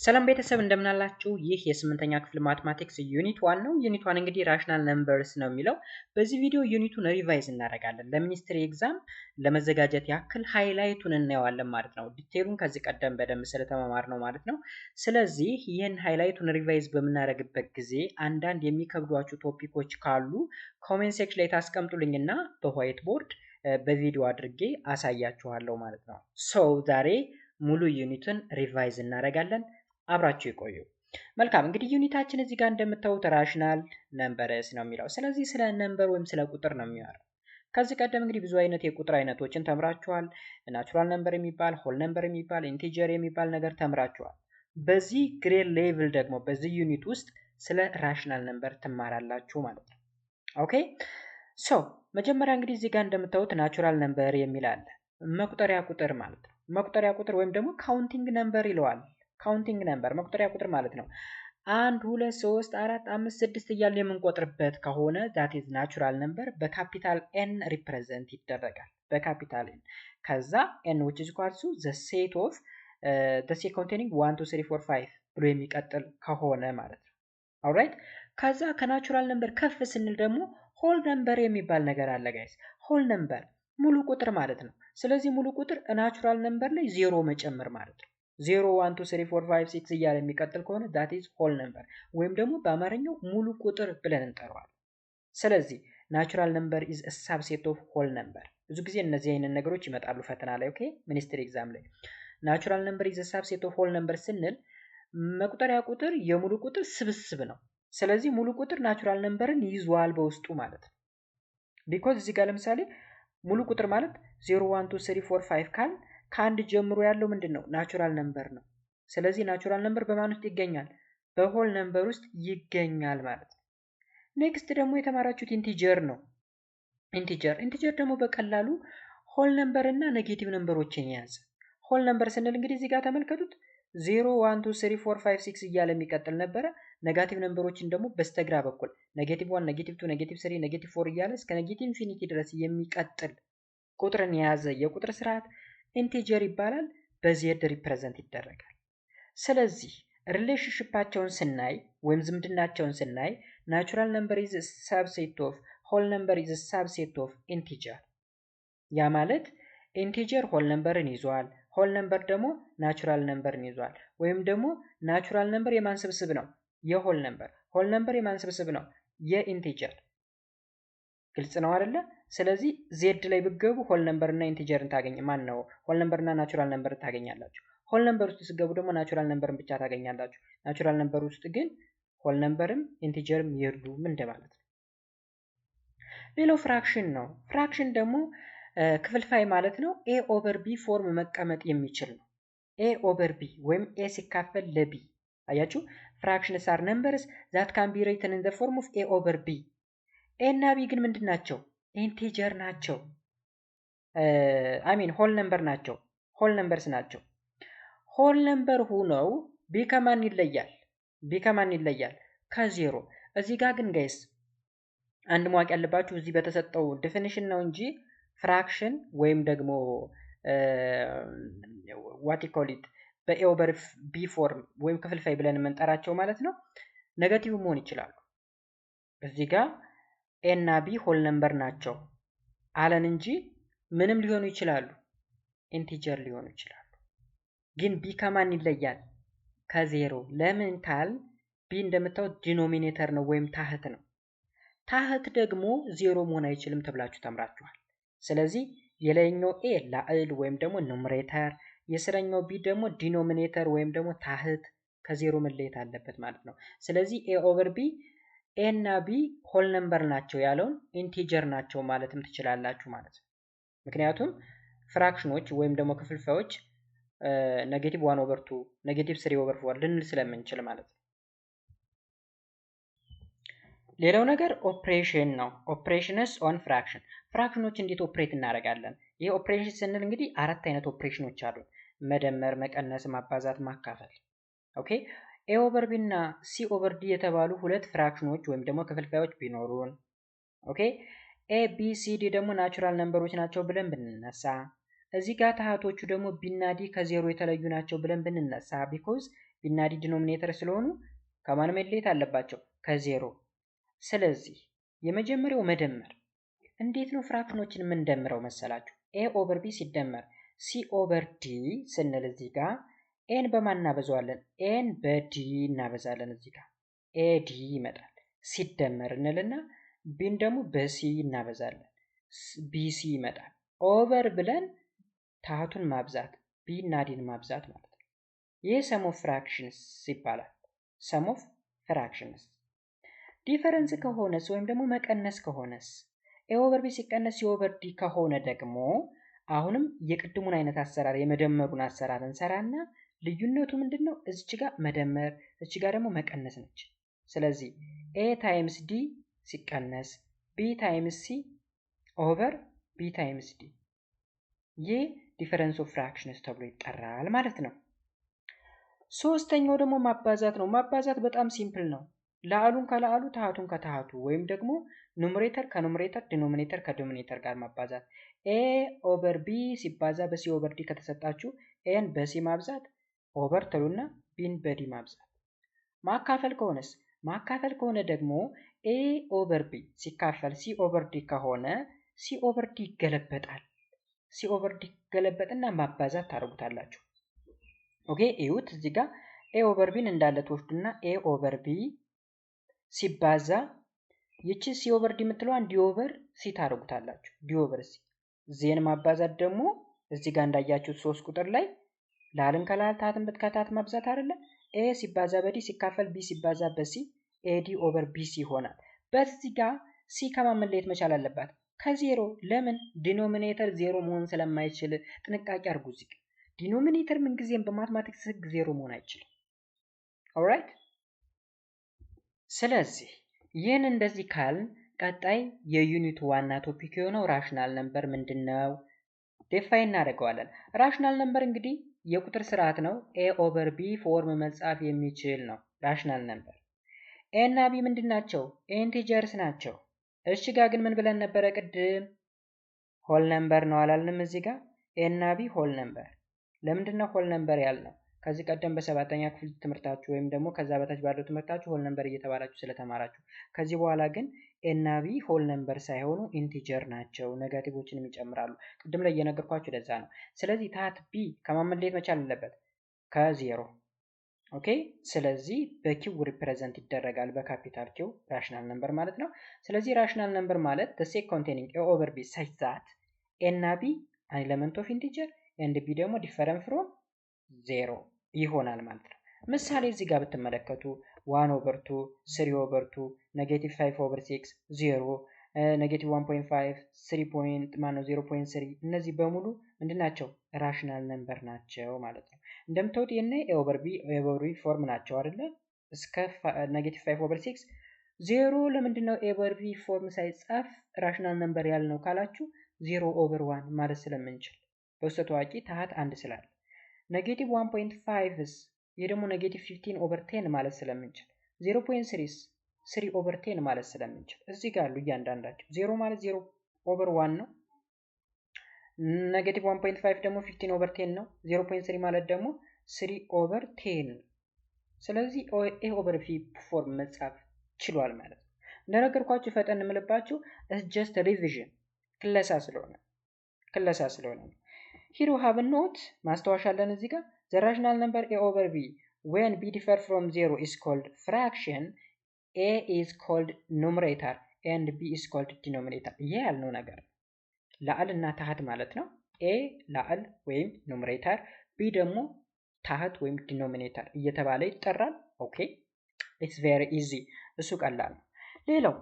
ሰላም ቤተሰብ እንደምን አላችሁ? ይህ የስምንተኛ ክፍል ማትማቲክስ ዩኒት 1 ነው። ዩኒት 1 እንግዲህ ራሽናል ነምበርስ ነው የሚለው። በዚህ ቪዲዮ ዩኒቱን ሪቫይዝ እናደርጋለን። ለሚኒስትሪ ኤግዛም ለመዘጋጀት ያክል ሃይላይቱን እናየዋለን ማለት ነው። ዲቴሉን ከዚህ ቀደም በደንብ ስለተማማር ነው ማለት ነው። ስለዚህ ይህን ሃይላይቱን ሪቫይዝ በምናደርግበት ጊዜ አንዳንድ የሚከብዷችሁ ቶፒኮች ካሉ ኮሜንት ሴክሽን ላይ ታስቀምጡልኝና በዋይት ቦርድ በቪዲዮ አድርጌ አሳያችኋለሁ ማለት ነው። ዛሬ ሙሉ ዩኒቱን ሪቫይዝ እናደርጋለን። አብራችሁ ይቆዩ። መልካም እንግዲህ ዩኒታችን እዚህ ጋር እንደምታዩት ራሽናል ነምበርስ ነው የሚለው። ስለዚህ ስለ ነምበር ወይም ስለ ቁጥር ነው የሚያወራው። ከዚህ ቀደም እንግዲህ ብዙ አይነት የቁጥር አይነቶችን ተምራችኋል። ናቹራል ነምበር የሚባል፣ ሆል ነምበር የሚባል፣ ኢንቲጀር የሚባል ነገር ተምራችኋል። በዚህ ግሬድ ሌቭል ደግሞ በዚህ ዩኒት ውስጥ ስለ ራሽናል ነምበር ትማራላችሁ ማለት ነው። ኦኬ መጀመሪያ እንግዲህ እዚህ ጋር እንደምታዩት ናቹራል ነምበር የሚል አለ። መቁጠሪያ ቁጥር ማለት ነው። መቁጠሪያ ቁጥር ወይም ደግሞ ካውንቲንግ ነምበር ይለዋል። ካውንቲንግ ነምበር መቁጠሪያ ቁጥር ማለት ነው። 1 2 3 4 5 6 እያልን የምንቆጥርበት ከሆነ that is natural number በካፒታል n ሪፕሬዘንት ይደረጋል። በካፒታል n ከዛ n which is equal to the set of the set containing 1 2 3 4 5 ብሎ የሚቀጥል ከሆነ ማለት ነው። alright ከዛ ከናቹራል ነምበር ከፍ ስንል ደግሞ ሆል ነምበር የሚባል ነገር አለ ጋይስ። ሆል ነምበር ሙሉ ቁጥር ማለት ነው። ስለዚህ ሙሉ ቁጥር ናቹራል ነምበር ላይ ዜሮ መጨመር ማለት ነው። 0 1 2 3 4 5 6 እያለ የሚቀጥል ከሆነ that is whole number ወይም ደግሞ በአማርኛው ሙሉ ቁጥር ብለን እንጠራዋለን። ስለዚህ natural number is a subset of whole number። ብዙ ጊዜ እነዚህ አይነት ነገሮች ይመጣሉ ፈተና ላይ ኦኬ፣ ሚኒስትሪ ኤግዛም ላይ natural number is a subset of whole number ስንል መቁጠሪያ ቁጥር የሙሉ ቁጥር ስብስብ ነው። ስለዚህ ሙሉ ቁጥር ናቹራል ነምበርን ይዟል በውስጡ ማለት ነው። ቢኮዝ እዚህ ጋር ለምሳሌ ሙሉ ቁጥር ማለት 0 1 2 3 4 5 ካል ከአንድ ጀምሮ ያለው ምንድነው? ናቹራል ነምበር ነው። ስለዚህ ናቹራል ነምበር በማን ውስጥ ይገኛል? በሆል ነምበር ውስጥ ይገኛል ማለት ነው። ኔክስት ደግሞ የተማራችሁት ኢንቲጀር ነው። ኢንቲጀር ደግሞ በቀላሉ ሆል ነምበር እና ኔጌቲቭ ነምበሮችን የያዘ። ሆል ነምበር ስንል እንግዲህ እዚህ ጋር ተመልከቱት 0 1 2 3 4 5 6 እያለ የሚቀጥል ነበረ። ኔጋቲቭ ነምበሮችን ደግሞ በስተግራ በኩል ኔጌቲቭ 1 ኔጌቲቭ 2 ኔጌቲቭ 3 ኔጌቲቭ 4 እያለ እስከ ኔጌቲቭ ኢንፊኒቲ ድረስ የሚቀጥል ቁጥርን የያዘ የቁጥር ስርዓት ኢንቲጀር ይባላል። በዜድ ሪፕሬዘንት ይደረጋል። ስለዚህ ሪሌሽንሺፓቸውን ስናይ ወይም ዝምድናቸውን ስናይ ናቹራል ነምበር ኢዝ ሳብሴት ኦፍ ሆል ነምበር ኢዝ ሳብሴት ኦፍ ኢንቲጀር። ያ ማለት ኢንቲጀር ሆል ነምበርን ይዟል፣ ሆል ነምበር ደግሞ ናቹራል ነምበርን ይዟል። ወይም ደግሞ ናቹራል ነምበር የማን ስብስብ ነው? የሆል ነምበር። ሆል ነምበር የማን ስብስብ ነው? የኢንቲጀር። ግልጽ ነው አይደለ? ስለዚህ ዜድ ላይ ብትገቡ ሆል ነምበር እና ኢንቲጀርን ማን ነው? ሆል ነምበር እና ናቹራል ነምበርን ታገኛላችሁ። ሆል ነምበር ውስጥ ስትገቡ ደግሞ ናቹራል ነምበርን ብቻ ታገኛላችሁ። ናቹራል ነምበር ውስጥ ግን ሆል ነምበርም ኢንቲጀርም የሉም እንደማለት ነው። ሌላው ፍራክሽን ነው። ፍራክሽን ደግሞ ክፍልፋይ ማለት ነው። ኤ ኦቨር ቢ ፎርም መቀመጥ የሚችል ነው። ኤ ኦቨር ቢ ወይም ኤ ሲካፈል ለቢ። አያችሁ? ፍራክሽንስ አር ነምበርስ ዛት ካን ቢ ሪትን ኢን ዘ ፎርም ኦፍ ኤ ኦቨር ቢ። ኤ እና ቢ ግን ምንድን ናቸው? ኢንቲጀር ናቸው። ሆል ነምበር ናቸው። ሆል ነምበርስ ናቸው። ሆል ነምበር ሆነው ቢ ከማን ይለያል? ቢ ከማን ይለያል? ከዜሮ። እዚህ ጋር ግን ጋይስ አንድ ማወቅ ያለባችሁ እዚህ በተሰጠው ዴፊኒሽን ነው እንጂ ፍራክሽን ወይም ደግሞ ዋት ዩ ኮል ኢት በኤ ኦቨር ቢ ፎርም ወይም ክፍልፋይ ብለን የምንጠራቸው ማለት ነው ኔጋቲቭ መሆን ይችላሉ። እዚህ ጋር ኤ እና ቢ ሆል ነምበር ናቸው አለን እንጂ ምንም ሊሆኑ ይችላሉ፣ ኢንቲጀር ሊሆኑ ይችላሉ። ግን ቢ ከማን ይለያል? ከዜሮ። ለምን ካል ቢ እንደምታዩት ዲኖሚኔተር ነው ወይም ታህት ነው። ታህት ደግሞ ዜሮ መሆን አይችልም ተብላችሁ ተምራችኋል። ስለዚህ የላይኛው ኤ ላዕል ወይም ደግሞ ኑሜሬተር፣ የስረኛው ቢ ደግሞ ዲኖሚኔተር ወይም ደግሞ ታህት ከዜሮ መለየት አለበት ማለት ነው። ስለዚህ ኤ ኦቨር ቢ ኤ እና ቢ ሆል ነምበር ናቸው ያለውን ኢንቲጀር ናቸው ማለትም ትችላላችሁ ማለት ነው። ምክንያቱም ፍራክሽኖች ወይም ደግሞ ክፍልፋዮች ኔጌቲቭ 1 ኦቨር 2 ኔጌቲቭ 3 ኦቨር 4 ልንል ስለምንችል ማለት ነው። ሌላው ነገር ኦፕሬሽን ነው። ኦፕሬሽንስ ኦን ፍራክሽን። ፍራክሽኖች እንዴት ኦፕሬት እናደርጋለን? ይህ ኦፕሬሽን ስንል እንግዲህ 4 አይነት ኦፕሬሽኖች አሉ። መደመር፣ መቀነስ፣ ማባዛት፣ ማካፈል። ኦኬ ኤ ኦቨር ቢ እና ሲ ኦቨር ዲ የተባሉ ሁለት ፍራክሽኖች ወይም ደግሞ ክፍልፋዮች ቢኖሩን ኦኬ ኤ ቢ ሲ ዲ ደግሞ ናቹራል ነምበሮች ናቸው ብለን ብንነሳ እዚህ ጋር ታህቶቹ ደግሞ ቢ እና ዲ ከዜሮ የተለዩ ናቸው ብለን ብንነሳ ቢኮዝ ቢና ዲ ዲኖሚኔተር ስለሆኑ ከማን መለየት አለባቸው? ከዜሮ። ስለዚህ የመጀመሪያው መደመር እንዴት ነው ፍራክሽኖችን የምንደምረው መሰላችሁ? ኤ ኦቨር ቢ ሲደመር ሲ ኦቨር ዲ ስንል እዚህ ጋር ኤን በማን እናበዛዋለን? ኤን በዲ እናበዛለን። እዚህ ጋር ኤዲ ይመጣል። ሲደመር እንልና ቢን ደግሞ በሲ እናበዛለን። ቢሲ ይመጣል። ኦቨር ብለን ታህቱን ማብዛት ቢ እና ዲን ማብዛት ማለት ነው። ይህ ሰም ኦፍ ፍራክሽንስ ይባላል። ሰም ኦፍ ፍራክሽንስ። ዲፈረንስ ከሆነስ ወይም ደግሞ መቀነስ ከሆነስ ኤ ኦቨር ቢ ሲቀነስ ሲ ኦቨር ዲ ከሆነ ደግሞ አሁንም የቅድሙን አይነት አሰራር የመደመሩን አሰራር እንሰራና ልዩነቱ ምንድነው? እዚች ጋር መደመር እዚች ጋር ደግሞ መቀነስ ነች። ስለዚህ ኤ ታይምስ ዲ ሲቀነስ ቢ ታይምስ ሲ ኦቨር ቢ ታይምስ ዲ ይህ ዲፈረንስ ኦፍ ፍራክሽንስ ተብሎ ይጠራል ማለት ነው። ሶስተኛው ደግሞ ማባዛት ነው። ማባዛት በጣም ሲምፕል ነው። ላዕሉን ከላዕሉ ታህቱን ከታህቱ ወይም ደግሞ ኑሜሬተር ከኑሜሬተር ዲኖሚኔተር ከዲኖሚኔተር ጋር ማባዛት። ኤ ኦቨር ቢ ሲባዛ በሲ ኦቨር ዲ ከተሰጣችሁ ኤን በሲ ማብዛት ኦቨር ትሉና ቢን በዲ ማብዛት። ማካፈል ከሆነስ ማካፈል ከሆነ ደግሞ ኤ ኦቨር ቢ ሲካፈል ሲ ኦቨር ዲ ከሆነ ሲ ኦቨር ዲ ይገለበጣል። ሲ ኦቨር ዲ ይገለበጥና ማባዛት ታደርጉታላችሁ። ኦኬ እዩት። እዚህ ጋር ኤ ኦቨር ቢን እንዳለ ትወስዱና ኤ ኦቨር ቢ ሲባዛ ይቺ ሲ ኦቨር ዲ የምትለዋን ዲ ኦቨር ሲ ታደርጉታላችሁ። ዲ ኦቨር ሲ ዜን ማባዛት ደግሞ እዚህ ጋር እንዳያችሁት 3 ቁጥር ላይ ላልን ከላል ታህትን ከታት ማብዛት አይደለ? ኤ ሲባዛ በዲ ሲካፈል ቢ ሲባዛ በሲ ኤዲ ኦቨር ቢሲ ይሆናል። በዚህ ጋር ሲ ከማን መለየት መቻል አለባት? ከዜሮ። ለምን? ዲኖሚኔተር ዜሮ መሆን ስለማይችል ጥንቃቄ አድርጉ። እዚህ ዲኖሚኔተር ምንጊዜም በማትማቲክስ ህግ ዜሮ መሆን አይችልም። ኦልራይት። ስለዚህ ይህን እንደዚህ ካልን ቀጣይ የዩኒቱ ዋና ቶፒክ የሆነው ራሽናል ነምበር ምንድነው ዴፋይን እናደርገዋለን። ራሽናል ነምበር እንግዲህ የቁጥር ስርዓት ነው። ኤ ኦቨር ቢ ፎርም መጻፍ የሚችል ነው ራሽናል ነምበር። ኤ እና ቢ ምንድን ናቸው? ኢንቲጀርስ ናቸው። እሺ ጋር ግን ምን ብለን ነበረ ቅድም? ሆል ነምበር ነው አላልንም? እዚህ ጋር ኤ እና ቢ ሆል ነምበር። ለምንድን ነው ሆል ነምበር ያልነው? ከዚህ ቀደም በሰባተኛ ክፍል ትምህርታችሁ ወይም ደግሞ ከዛ በታች ባለው ትምህርታችሁ ሆል ነምበር እየተባላችሁ ስለተማራችሁ፣ ከዚህ በኋላ ግን ኤ እና ቢ ሆል ነምበር ሳይሆኑ ኢንቲጀር ናቸው። ኔጋቲቮችንም ይጨምራሉ። ቅድም ላይ እየነገርኳችሁ ለዛ ነው። ስለዚህ ታህት ቢ ከማን መለየት መቻል አለበት? ከዜሮ። ኦኬ። ስለዚህ በኪው ሪፕሬዘንት ይደረጋል፣ በካፒታል ኪው ራሽናል ነምበር ማለት ነው። ስለዚህ ራሽናል ነምበር ማለት the set containing a over b such that a እና b an element of integer and b ደግሞ different from 0 ይሆናል ማለት ነው። ምሳሌ እዚህ ጋር ብትመለከቱ 1 over 2 3 over 2 negative 5 over 6 0 negative 1.5 0.3 እነዚህ በሙሉ ምንድናቸው? ራሽናል ነምበር ናቸው ማለት ነው። እንደምታዩት የነ ኤ ኦቨር ቢ ፎርም ናቸው አይደለ? እስከ ኔጌቲቭ 5 ኦቨር 6 0 ለምንድነው ኤ ኦቨር ቢ ፎርም ሳይጻፍ ራሽናል ነምበር ያልነው ካላችሁ 0 ኦቨር 1 ማለት ስለምንችል በውስጥ ታዋቂ ታህት አንድ ስላለ። ኔጌቲቭ 1.5 ይሄ ደግሞ ኔጌቲቭ 15 ኦቨር 10 ማለት ስለምንችል 0.3 3 ኦቨር 10 ማለት ስለምንችል እዚህ ጋር አሉ እያንዳንዳቸው። 0 ማለት 0 ኦቨር 1 ነው። ኔጌቲቭ 1.5 ደግሞ 15 ኦቨር 10 ነው። 0.3 ማለት ደግሞ 3 ኦቨር 10 ነው። ስለዚህ ኤ ኦቨር ቢ ፎርም መጻፍ ችሏል ማለት ነው። እንደነገርኳችሁ ፈጠን እንምልባችሁ ጀስት ሪቪዥን ክለሳ ስለሆነ ነው። ሂሩ ሃቭ ኖት ማስታወሻ አለን እዚህ ጋር the rational number a over b when b differ from 0 is called fraction, a is called numerator and b is called denominator። ይሄ ያልነው ነገር ላዕል እና ታህት ማለት ነው። ኤ ላዕል ወይም ኑሜሬተር፣ ቢ ደግሞ ታህት ወይም ዲኖሚኔተር እየተባለ ይጠራል። ኦኬ ኢትስ ቬሪ ኢዚ፣ እሱ ቀላል ነው። ሌላው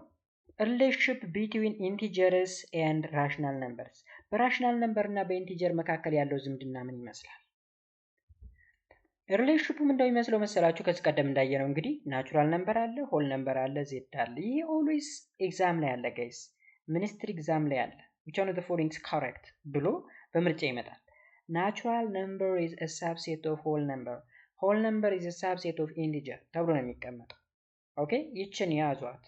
ሪሌሽንሺፕ ቢትዊን ኢንቲጀርስ ኤንድ ራሽናል ነምበርስ፣ በራሽናል ነምበር እና በኢንቲጀር መካከል ያለው ዝምድና ምን ይመስላል? ሪሌሽንሺፑ ምን እንደሚመስለው መሰላችሁ? ከዚህ ቀደም እንዳየነው እንግዲህ ናቹራል ነምበር አለ፣ ሆል ነምበር አለ፣ ዜድ አለ። ይሄ ኦልዌይስ ኤግዛም ላይ አለ ጋይስ፣ ሚኒስትሪ ኤግዛም ላይ አለ። which one of the following is correct ብሎ በምርጫ ይመጣል። natural number is a subset of whole number, whole number is a subset of integer ተብሎ ነው የሚቀመጠው። ኦኬ ይችን ያዟት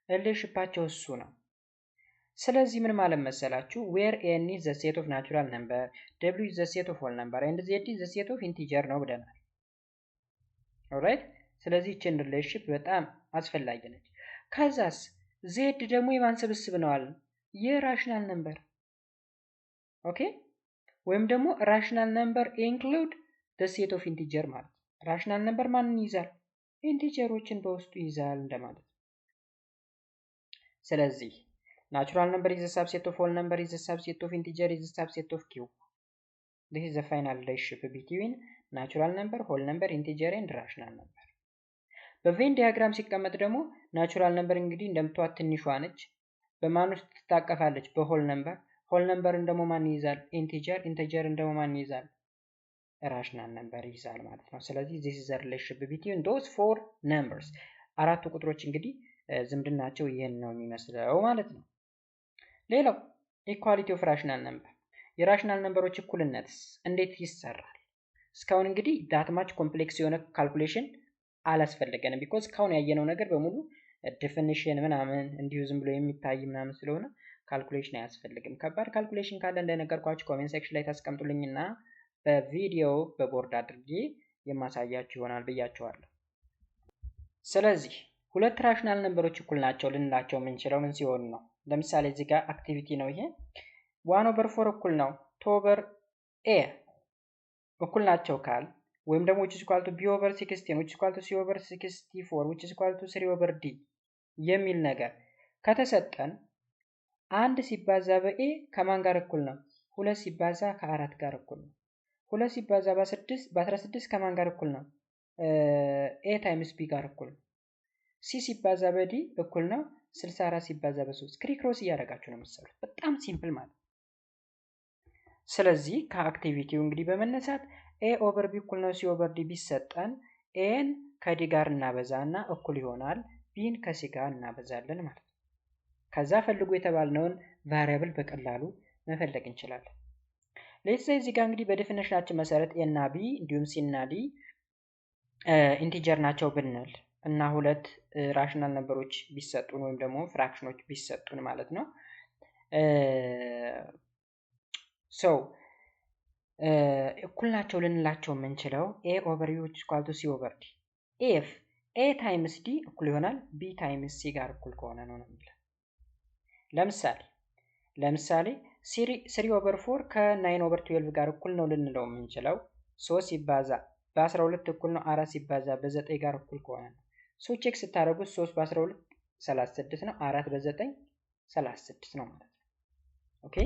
ሪሌሽንሺፓቸው እሱ ነው። ስለዚህ ምን ማለት መሰላችሁ where n is the set of natural number, w is the set of whole number and z is the set of integer ነው ብለናል። ኦልራይት ስለዚህ እቺን ሪሌሽንሺፕ በጣም አስፈላጊ ነች። ከዛስ z ደግሞ የማን ስብስብ ነው አለ? የራሽናል ነምበር። ኦኬ ወይም ደግሞ ራሽናል ነምበር ኢንክሉድ the set of integer ማለት ራሽናል ነምበር ማንን ይይዛል? ኢንቲጀሮችን በውስጡ ይይዛል እንደማለት። ስለዚህ natural number is a subset of whole number is a subset of integer is a subset of cube. This is the final relationship between natural number, whole number, integer and rational number. በቬን ዲያግራም ሲቀመጥ ደግሞ ናቹራል ነምበር እንግዲህ እንደምታዩት ትንሿ ነች። በማን ውስጥ ትታቀፋለች? በሆል ነምበር። ሆል ነምበርን ደግሞ ማን ይይዛል? ኢንቲጀር። ኢንቲጀርን ደግሞ ማን ይይዛል? ራሽናል ነምበር ይይዛል ማለት ነው። ስለዚህ this is the relationship between those four numbers። አራቱ ቁጥሮች እንግዲህ ዝምድናቸው ይሄን ነው የሚመስለው ማለት ነው። ሌላው ኢኳሊቲ ኦፍ ራሽናል ነምበር፣ የራሽናል ነምበሮች እኩልነትስ እንዴት ይሰራል? እስካሁን እንግዲህ ዳት ማች ኮምፕሌክስ የሆነ ካልኩሌሽን አላስፈለገንም። ቢኮዝ እስካሁን ያየነው ነገር በሙሉ ዴፊኒሽን ምናምን እንዲሁ ዝም ብሎ የሚታይ ምናምን ስለሆነ ካልኩሌሽን አያስፈልግም። ከባድ ካልኩሌሽን ካለ እንደነገርኳችሁ ኮሜንት ሴክሽን ላይ ታስቀምጡልኝና በቪዲዮ በቦርድ አድርጌ የማሳያችሁ ይሆናል ብያችኋለሁ። ስለዚህ ሁለት ራሽናል ነምበሮች እኩል ናቸው ልንላቸው የምንችለው ምን ሲሆን ነው? ለምሳሌ እዚህ ጋር አክቲቪቲ ነው ይሄ 1/4 እኩል ነው 2/a እኩል ናቸው ካል ወይም ደግሞ which is equal to b/16 which is equal to c/64 which is equal to 3/d የሚል ነገር ከተሰጠን አንድ ሲባዛ በa ከማን ጋር እኩል ነው? 2 ሲባዛ ከ4 ጋር እኩል ነው። 2 ሲባዛ በ16 ከማን ጋር እኩል ነው? a times b ጋር እኩል ነው። c ሲባዛ በd እኩል ነው 64 ሲባዛ በ3 ክሪክሮስ እያደረጋችሁ ነው የምትሰሩት። በጣም ሲምፕል ማለት። ስለዚህ ከአክቲቪቲው እንግዲህ በመነሳት a over b እኩል ነው c over d ቢሰጠን a ን ከd ጋር እናበዛና እኩል ይሆናል b ን ከc ጋር እናበዛለን ማለት ነው። ከዛ ፈልጉ የተባልነውን ቫሪያብል በቀላሉ መፈለግ እንችላለን። ሌትስ ሴይ እዚህ ጋር እንግዲህ በዴፊኒሽናችን መሰረት a እና b እንዲሁም c እና d ኢንቲጀር ናቸው ብንል እና ሁለት ራሽናል ነምበሮች ቢሰጡን ወይም ደግሞ ፍራክሽኖች ቢሰጡን ማለት ነው። እኩል ናቸው ልንላቸው የምንችለው a over u is equal to c over d if a times d እኩል ይሆናል b times c ጋር እኩል ከሆነ ነው የሚለው። ለምሳሌ 3 over 4 ከ9 over 12 ጋር እኩል ነው ልንለው የምንችለው 3 ሲባዛ በ12 እኩል ነው 4 ሲባዛ በ9 ጋር እኩል ከሆነ ነው። ቼክ ስታደርጉት 3 በ12 36 ነው 4 በ9 36 ነው ማለት ነው። ኦኬ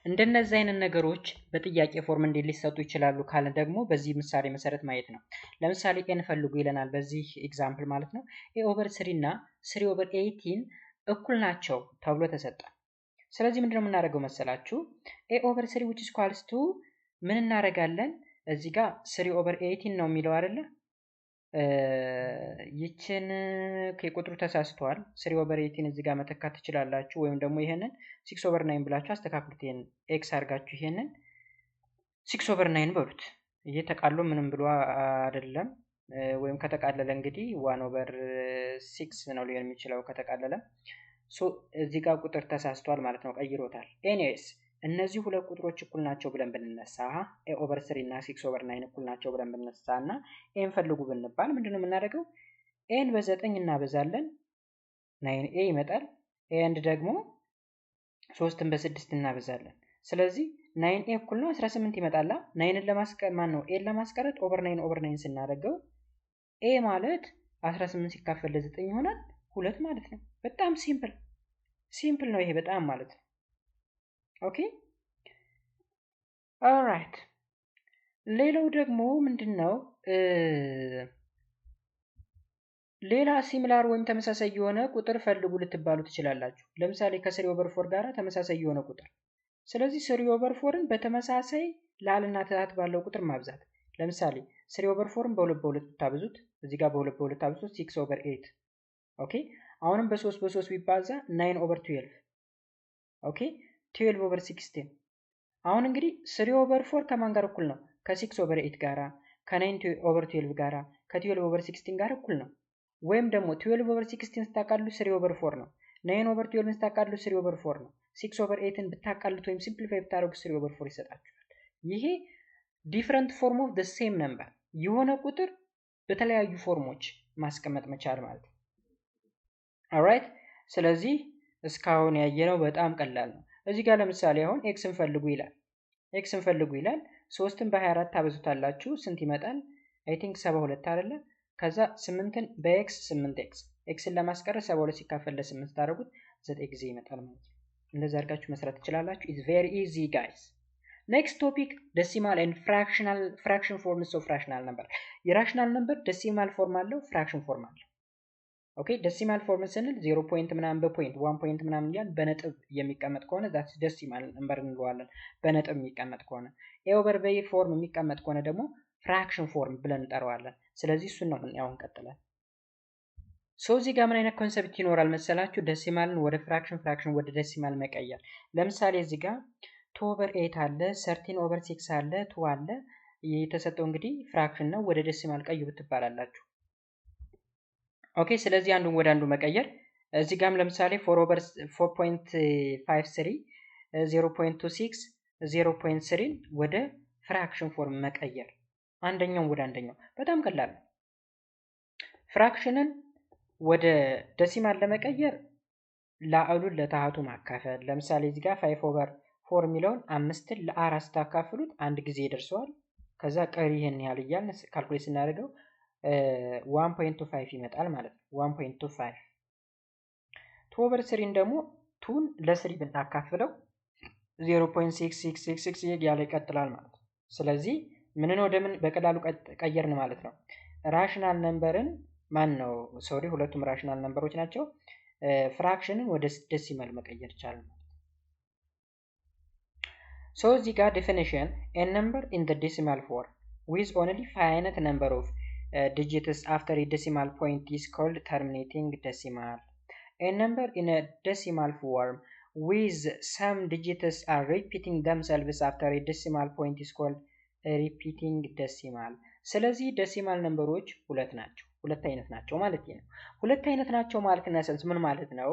እንደነዚህ አይነት ነገሮች በጥያቄ ፎርም እንዴት ሊሰጡ ይችላሉ ካለ ደግሞ በዚህ ምሳሌ መሰረት ማየት ነው። ለምሳሌ ኤን ፈልጉ ይለናል በዚህ ኤግዛምፕል ማለት ነው። a over 3 እና 3 over 18 እኩል ናቸው ተብሎ ተሰጠ። ስለዚህ ምንድነው የምናደርገው መሰላችሁ? a over 3 which is equals to ምን እናደርጋለን? እዚህ ጋር 3 over 18 ነው የሚለው አይደለ? ይችን ከቁጥሩ ተሳስተዋል። 3 over 18 እዚህ ጋር መተካት ትችላላችሁ ወይም ደግሞ ይሄንን 6 over 9 ብላችሁ አስተካክሉት። ይሄን ኤክስ አድርጋችሁ ይሄንን 6 over 9 በሉት። ይሄ ተቃሎ ምንም ብሎ አይደለም ወይም ከተቃለለ እንግዲህ 1 over 6 ነው ሊሆን የሚችለው ከተቃለለ። እዚህ ጋር ቁጥር ተሳስተዋል ማለት ነው ቀይሮታል። ኤኒዌይስ እነዚህ ሁለት ቁጥሮች እኩል ናቸው ብለን ብንነሳ a over 3 እና 6 over 9 እኩል ናቸው ብለን ብንነሳና ኤን ፈልጉ ብንባል ምንድነው የምናደርገው? ኤን በ9 እናበዛለን 9a ይመጣል። ኤንድ ደግሞ 3ን በ6 እናበዛለን። ስለዚህ 9a እኩል ነው 18 ይመጣላ። 9ን ለማስቀረት ነው ኤን ለማስቀረት ኦቨር 9 ኦቨር 9 ስናደርገው a ማለት 18 ሲካፈል ለ9 ይሆናል 2 ማለት ነው። በጣም ሲምፕል ነው ይሄ በጣም ማለት ነው። ኦኬ ኦልራይት። ሌላው ደግሞ ምንድነው ሌላ ሲሚላር ወይም ተመሳሳይ የሆነ ቁጥር ፈልጉ ልትባሉ ትችላላችሁ። ለምሳሌ ከ3 over 4 ጋራ ተመሳሳይ የሆነ ቁጥር። ስለዚህ 3 over 4ን በተመሳሳይ ላልና ታት ባለው ቁጥር ማብዛት። ለምሳሌ 3 over 4ን በ2 ብታብዙት እዚህ ጋር በ2 ብታብዙት 6 over 8 ኦኬ። አሁንም በ3 ቢባዛ 9 over 12 ኦኬ 12 over 16 አሁን እንግዲህ 3 over 4 ከማን ጋር እኩል ነው? ከ6 over 8 ጋራ ከ9 over 12 ጋራ ከ12 over 16 ጋር እኩል ነው። ወይም ደግሞ 12 ኦቨር 16 ስታቃሉ 3 ኦቨር 4 ነው። 9 ኦቨር 12 ስታቃሉ 3 ኦቨር 4 ነው። 6 ኦቨር 8ን ብታቃሉት ወይም ሲምፕሊፋይ ብታደርጉ 3 ኦቨር 4 ይሰጣችኋል። ይሄ ዲፈረንት ፎርም ኦፍ ዘ ሴም ነምበር የሆነ ቁጥር በተለያዩ ፎርሞች ማስቀመጥ መቻል ማለት ነው። ኦልራይት ስለዚህ እስካሁን ያየነው በጣም ቀላል ነው። እዚህ ጋር ለምሳሌ አሁን ኤክስን ፈልጉ ይላል። ኤክስን ፈልጉ ይላል። 3ን በ24 ታበዙታላችሁ ስንት ይመጣል? አይ ቲንክ 72 አይደለ? ከዛ 8ን በኤክስ 8x ኤክስን ለማስቀረት 72 ሲካፈል ለ8 ታደርጉት 9 ጊዜ ይመጣል ማለት ነው። እንደዛ አድርጋችሁ መስራት ትችላላችሁ። ኢትስ ቬሪ ኢዚ ጋይስ። ኔክስት ቶፒክ ዴሲማል ኤንድ ፍራክሽን ፎርምስ ኦፍ ራሽናል ነምበር። የራሽናል ነምበር ዴሲማል ፎርም አለው፣ ፍራክሽን ፎርም አለው። ኦኬ ዴሲማል ፎርም ስንል 0 ፖይንት ምናምን በፖይንት 1 ፖይንት ምናምን እያልን በነጥብ የሚቀመጥ ከሆነ ዛት ዴሲማል ነምበር እንለዋለን። በነጥብ የሚቀመጥ ከሆነ ኤ ኦቨር በ ፎርም የሚቀመጥ ከሆነ ደግሞ ፍራክሽን ፎርም ብለን እንጠራዋለን። ስለዚህ እሱን ነው ያው እንቀጥላለን። ሶ እዚህ ጋር ምን አይነት ኮንሰፕት ይኖራል መሰላችሁ? ዴሲማልን ወደ ፍራክሽን ወደ ዴሲማል መቀየር። ለምሳሌ እዚህ ጋር 2 ኦቨር 8 አለ፣ 13 ኦቨር 6 አለ፣ 2 አለ። የተሰጠው እንግዲህ ፍራክሽን ነው። ወደ ዴሲማል ቀይሩ ትባላላችሁ። ኦኬ ስለዚህ አንዱን ወደ አንዱ መቀየር። እዚህ ጋርም ለምሳሌ 4 ኦቨር 4.53 0.26 0.3 ወደ ፍራክሽን ፎርም መቀየር። አንደኛው ወደ አንደኛው በጣም ቀላል ነው። ፍራክሽንን ወደ ዴሲማል ለመቀየር ላዕሉን ለታህቱ ማካፈል። ለምሳሌ እዚህ ጋር 5 ኦቨር 4 የሚለውን 5ን ለ4 ስታካፍሉት አንድ ጊዜ ይደርሰዋል። ከዛ ቀሪ ይሄን ያህል እያልን ካልኩሌት ስናደርገው 1.25 ይመጣል ማለት ነው። 1.25 2 ኦቨር 3ን ደግሞ 2ን ለ3 ብናካፍለው 0.6666 እያለ ይቀጥላል ማለት ነው። ስለዚህ ምንን ወደ ምን በቀላሉ ቀየርን ማለት ነው። ራሽናል ነምበርን ሁለቱም ራሽናል ነምበሮች ናቸው። ፍራክሽንን ወደ ዴሲማል መቀየር ይቻላል ማለት ነው። ሶ እዚህ ጋር ዴፊኒሽን a number in the decimal form with only finite number of digits after a decimal point is called terminating decimal. A number in a decimal form with some digits are repeating themselves after a decimal point is called repeating decimal. ስለዚህ ዴሲማል ነምበሮች ሁለት አይነት ናቸው ማለት ነው። ሁለት አይነት ናቸው ማለት እና ሰንስ ምን ማለት ነው?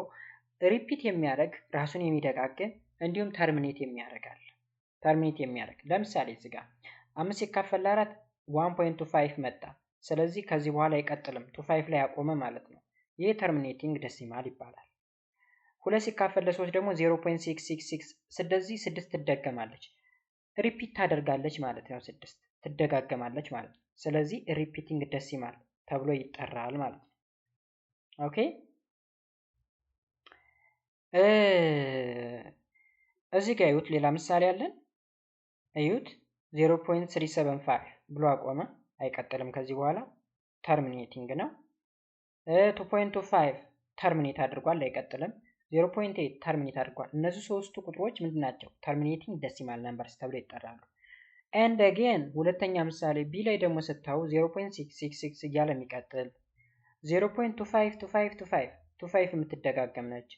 ሪፒት የሚያደርግ ራሱን የሚደጋግም እንዲሁም ተርሚኔት የሚያደርግ ለምሳሌ እዚህ ጋር 5 ሲካፈል ለ4 1.25 መጣ። ስለዚህ ከዚህ በኋላ አይቀጥልም 25 ላይ ያቆመ ማለት ነው። ይሄ ተርሚኔቲንግ ዴሲማል ይባላል። 2 ሲካፈል ለ3 ደግሞ 0.666 ስለዚህ 6 ትደገማለች ሪፒት ታደርጋለች ማለት ነው። 6 ትደጋገማለች ማለት ነው። ስለዚህ ሪፒቲንግ ዴሲማል ተብሎ ይጠራል ማለት ነው። ኦኬ እዚህ ጋር እዩት። ሌላ ምሳሌ አለን። እዩት 0.375 ብሎ አቆመ፣ አይቀጥልም ከዚህ በኋላ ተርሚኔቲንግ ነው። 2.25 ተርሚኔት አድርጓል፣ አይቀጥልም። 0.8 ተርሚኔት አድርጓል። እነዚህ ሶስቱ ቁጥሮች ምንድን ናቸው? ተርሚኔቲንግ ዴሲማል ነምበርስ ተብሎ ይጠራሉ። ኤንድ አጌን ሁለተኛ ምሳሌ ቢ ላይ ደግሞ ስታዩ 0.666 እያለ የሚቀጥል 0.2525 የምትደጋገም ነች።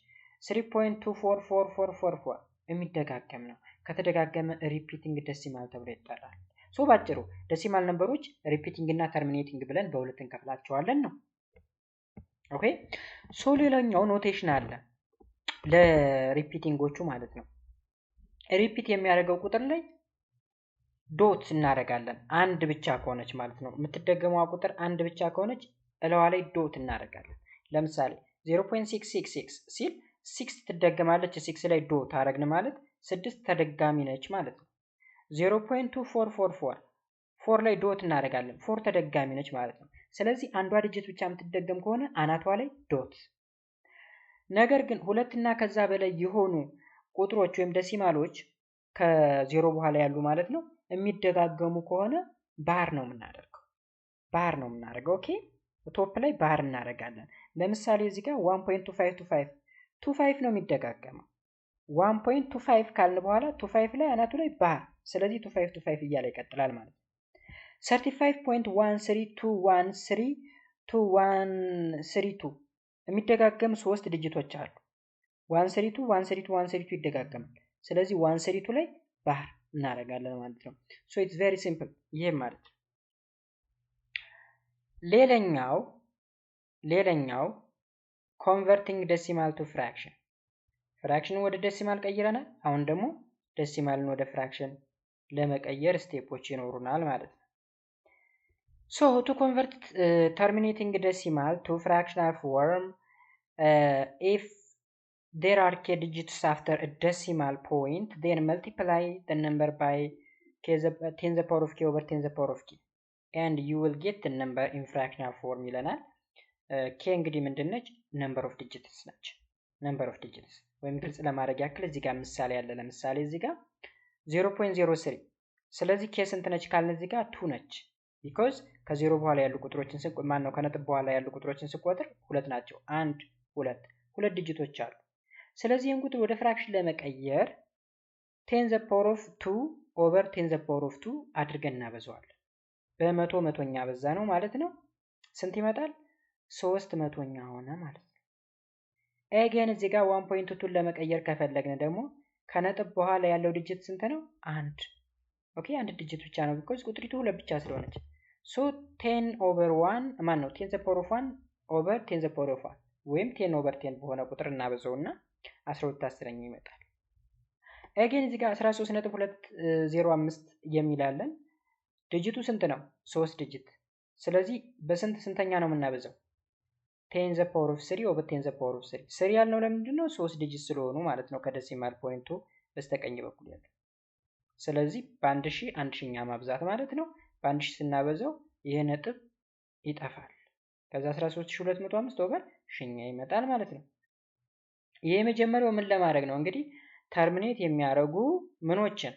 3.244444 የሚደጋገም ነው። ከተደጋገመ ሪፒቲንግ ዴሲማል ተብሎ ይጠራል። ሶ ባጭሩ ዴሲማል ነምበሮች ሪፒቲንግ እና ተርሚኔቲንግ ብለን በሁለት እንከፍላቸዋለን ነው። ኦኬ ሶ ሌላኛው ኖቴሽን አለ ለሪፒቲንጎቹ ማለት ነው። ሪፒት የሚያደርገው ቁጥር ላይ ዶት እናደርጋለን። አንድ ብቻ ከሆነች ማለት ነው። የምትደገመዋ ቁጥር አንድ ብቻ ከሆነች እለዋ ላይ ዶት እናደርጋለን። ለምሳሌ 0.666 ሲል 6 ትደገማለች። 6 ላይ ዶት አደረግን ማለት 6 ተደጋሚ ነች ማለት ነው። 0.2444 4 ላይ ዶት እናደርጋለን። 4 ተደጋሚ ነች ማለት ነው። ስለዚህ አንዷ ዲጂት ብቻ የምትደገም ከሆነ አናቷ ላይ ዶት። ነገር ግን ሁለት እና ከዛ በላይ የሆኑ ቁጥሮች ወይም ዴሲማሎች ከዜሮ በኋላ ያሉ ማለት ነው የሚደጋገሙ ከሆነ ባር ነው የምናደርገው። ኦኬ ቶፕ ላይ ባር እናደርጋለን። ለምሳሌ እዚህ ጋር 1.2525 ነው የሚደጋገመው። 1.25 ካልን በኋላ 25 ላይ አናቱ ላይ ባር፣ ስለዚህ 25 እያለ ይቀጥላል ማለት ነው። 35.132132132 የሚደጋገም 3 ዲጂቶች አሉ። 132 ይደጋገማል። ስለዚህ 132 ላይ ባር እናደርጋለን ማለት ነው። ሶ ኢትስ ቬሪ ሲምፕል ይሄ ማለት ነው። ሌላኛው converting decimal to fraction ፍራክሽን ወደ ዴሲማል ቀይረናል። አሁን ደግሞ ዴሲማልን ወደ ፍራክሽን ለመቀየር ስቴፖች ይኖሩናል ማለት ነው። So to convert terminating decimal to fractional form, if there are k digits after a decimal point, then multiply the number by 10 the power of k over 10 the power of k, and you will get the number in fractional form ይለናል። k እንግዲህ ምንድነች? number of digits ነች። number of digits ወይም ግልጽ ለማድረግ ያክል እዚህ ጋር ምሳሌ ያለ ለምሳሌ እዚህ ጋር 0.03 ስለዚህ k ስንት ነች ካልን እዚህ ጋር 2 ነች። because ከዜሮ በኋላ ያሉ ቁጥሮችን ማን ነው ከነጥብ በኋላ ያሉ ቁጥሮችን ስቆጥር ሁለት ናቸው። 1 2 ሁለት ዲጂቶች አሉ። ስለዚህ ይህን ቁጥር ወደ ፍራክሽን ለመቀየር 10 the power of 2 over 10 the power of 2 አድርገን እናበዛዋለን። በመቶ መቶኛ በዛ ነው ማለት ነው። ስንት ይመጣል? 3 መቶኛ ሆነ ማለት ነው። again እዚህ ጋር 1.2 ለመቀየር ከፈለግን ደግሞ ከነጥብ በኋላ ያለው ዲጂት ስንት ነው? 1 ኦኬ አንድ ዲጂት ብቻ ነው because ቁጥሪቱ ሁለት ብቻ ስለሆነች so 10 over 1 ማን ነው 10 the power of 1 over 10 the power of 1 ወይም 10 over 10 በሆነ ቁጥር እናበዛውና 12 አስረኛ ይመጣል። again እዚህ ጋር 13.205 የሚላለን ዲጂቱ ስንት ነው? 3 ዲጂት። ስለዚህ በስንት ስንተኛ ነው የምናበዛው? 10 the power of 3 over 10 the power of 3 3 ያልነው ለምንድን ነው? 3 ዲጂት ስለሆኑ ማለት ነው ከዴሲማል ፖይንቱ በስተቀኝ በኩል ያለው። ስለዚህ በአንድ ሺህ አንድ ሺኛ ማብዛት ማለት ነው። በአንድ ሺህ ስናበዛው ይሄ ነጥብ ይጠፋል። ከዛ 13205 ኦቨር ሺኛ ይመጣል ማለት ነው። ይሄ የመጀመሪያው ምን ለማድረግ ነው እንግዲህ ተርሚኔት የሚያደርጉ ምኖችን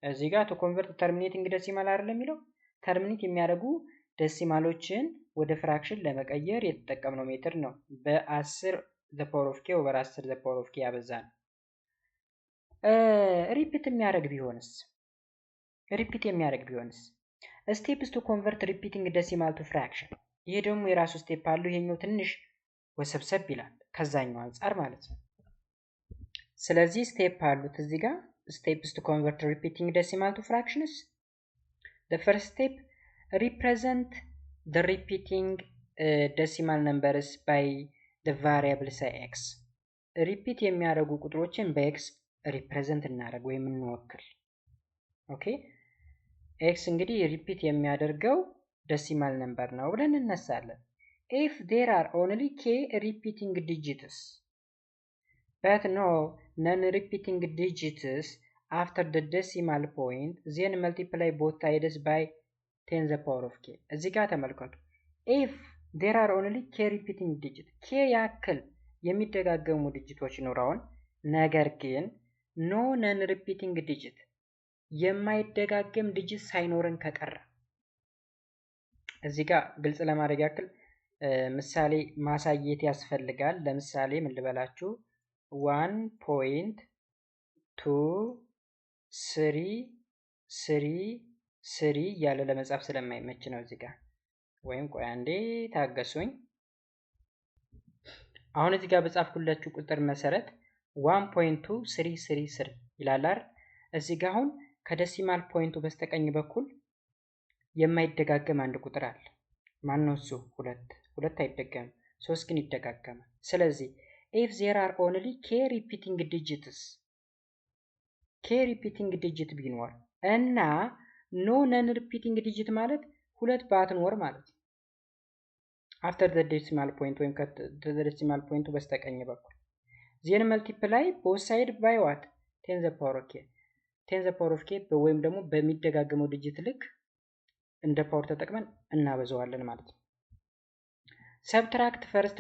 እዚህ ጋር to convert terminating decimal አይደል የሚለው ተርሚኔት የሚያደርጉ ዴሲማሎችን ወደ ፍራክሽን ለመቀየር የተጠቀምነው ሜትድ ነው። በ10 the power of k over 10 the power of k ያበዛን። ሪፒት የሚያደርግ ቢሆንስ ስቴፕስ ቱ ኮንቨርት ሪፒቲንግ ዴሲማል ቱ ፍራክሽን። ይሄ ደግሞ የራሱ ስቴፕ አለው። ይሄኛው ትንሽ ወሰብሰብ ይላል ከዛኛው አንፃር ማለት ነው። ስለዚህ ስቴፕ አሉት እዚህ ጋር ስቴፕስ ቱ ኮንቨርት ሪፒቲንግ ዴሲማል ቱ ፍራክሽንስ the first step represent the repeating decimal numbers by the variable say x ሪፒት የሚያደርጉ ቁጥሮችን በx ሪፕሬዘንት እናደርግ ወይም እንወክል። ኦኬ x እንግዲህ ሪፒት የሚያደርገው ዴሲማል ነምበር ነው ብለን እንነሳለን። if there are only k repeating digits but no non-repeating digits after the decimal point then multiply both sides by 10 the power of k እዚህ ጋር ተመልከቱ። if there are only k repeating digits k ያክል የሚደጋገሙ ዲጂቶች ኖረውን ነገር ግን no non repeating digit የማይደጋገም ዲጂት ሳይኖረን ከቀረ እዚህ ጋር ግልጽ ለማድረግ ያክል ምሳሌ ማሳየት ያስፈልጋል። ለምሳሌ ምን ልበላችሁ 1.233 ያለ ለመጻፍ ስለማይመች ነው እዚህ ጋር ወይም ቆይ አንዴ ታገሱኝ። አሁን እዚህ ጋር በጻፍኩላችሁ ቁጥር መሰረት 1.2333 ይላል አይደል? እዚህ ጋር አሁን ከዴሲማል ፖይንቱ በስተቀኝ በኩል የማይደጋገም አንድ ቁጥር አለ። ማን ነው እሱ? ሁለት አይደገምም፣ 3 ግን ይደጋገማል። ስለዚህ if there are only k repeating digit ቢኖር እና no non repeating digit ማለት ሁለት ባትኖር ማለት ነው። after the decimal point ወይም ከዴሲማል ፖይንቱ በስተቀኝ በኩል then multiply both sides by what 10 the power of k 10 the power of k ወይም ደግሞ በሚደጋገመው ዲጂት ልክ እንደ ፓወር ተጠቅመን እናበዛዋለን ማለት ነው። subtract first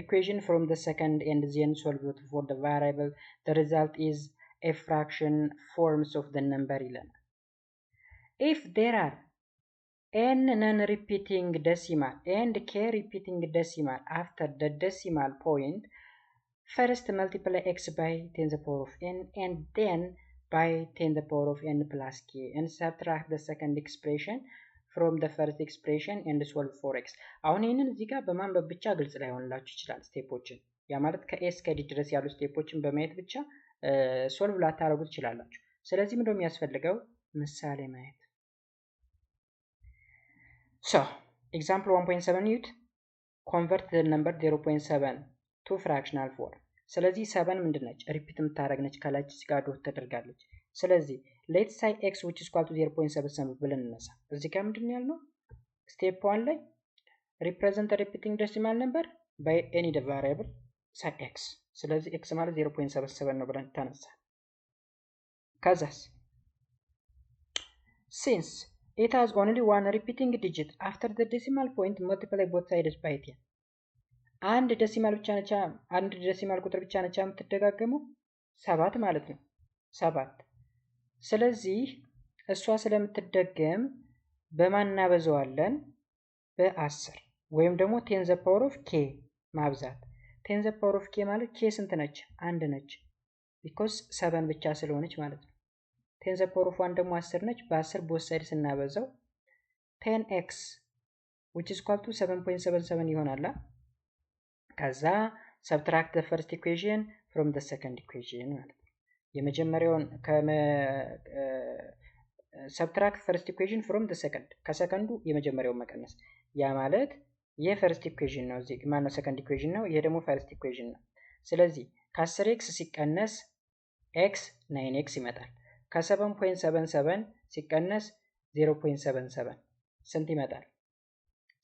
equation from the second and then solve it for the variable. The result is a fraction forms of the number ይለናል። if there are n non-repeating decimal and k repeating decimal after the decimal point, first multiply x by 10 the power of n and then by 10 the power of n plus k and subtract the second expression from the first expression and solve for x. አሁን ይሄንን እዚህ ጋር በማንበብ ብቻ ግልጽ ላይሆንላችሁ ይችላል ስቴፖችን። ያ ማለት ከኤስ ከዲ ድረስ ያሉ ስቴፖችን በማየት ብቻ ሶልቭ ላታረጉት ይችላላችሁ። ስለዚህ ምንድነው የሚያስፈልገው? ምሳሌ ማየት። So, example 1.7 youth. convert the number 0.7 to fractional form ስለዚህ 7 ምንድነች ሪፒት የምታደርግ ነች ከላች ጋር ዶት ተደርጋለች ስለዚህ let's say x which is equal to 0.77 ብለን እንነሳ እዚህ ጋር ምንድነው ያልነው ስቴፕ 1 ላይ represent the repeating decimal number by any variable say x ስለዚህ x ማለት 0.77 ነው ብለን ተነሳ ከዛስ since it has only one repeating digit after the decimal point multiply both sides by 10 አንድ ዴሲማል ብቻ ነች አንድ ዴሲማል ቁጥር ብቻ ነች የምትደጋገመው 7 ማለት ነው 7 ስለዚህ እሷ ስለምትደገም በማን እናበዛዋለን በ10 ወይም ደግሞ 10 the power of k ማብዛት 10 the power of k ማለት k ስንት ነች አንድ ነች because 7 ብቻ ስለሆነች ማለት ነው 10 the power of 1 ደግሞ 10 ነች በ10 both sides ስናበዛው 10x which is equal to 7.77 ይሆናል ከዛ subtract the first equation from the second equation ማለት ነው የመጀመሪያውን subtract first equation from the second ከሰከንዱ የመጀመሪያውን መቀነስ ያ ማለት የፈርስት ኢኩዌሽን ነው እዚህ ማን ነው ሰከንድ ኢኩዌሽን ነው ይሄ ደግሞ ፈርስት ኢኩዌሽን ነው ስለዚህ ከ10x ሲቀነስ x 9x ይመጣል ከ7.77 ሲቀነስ 0.77 ስንት ይመጣል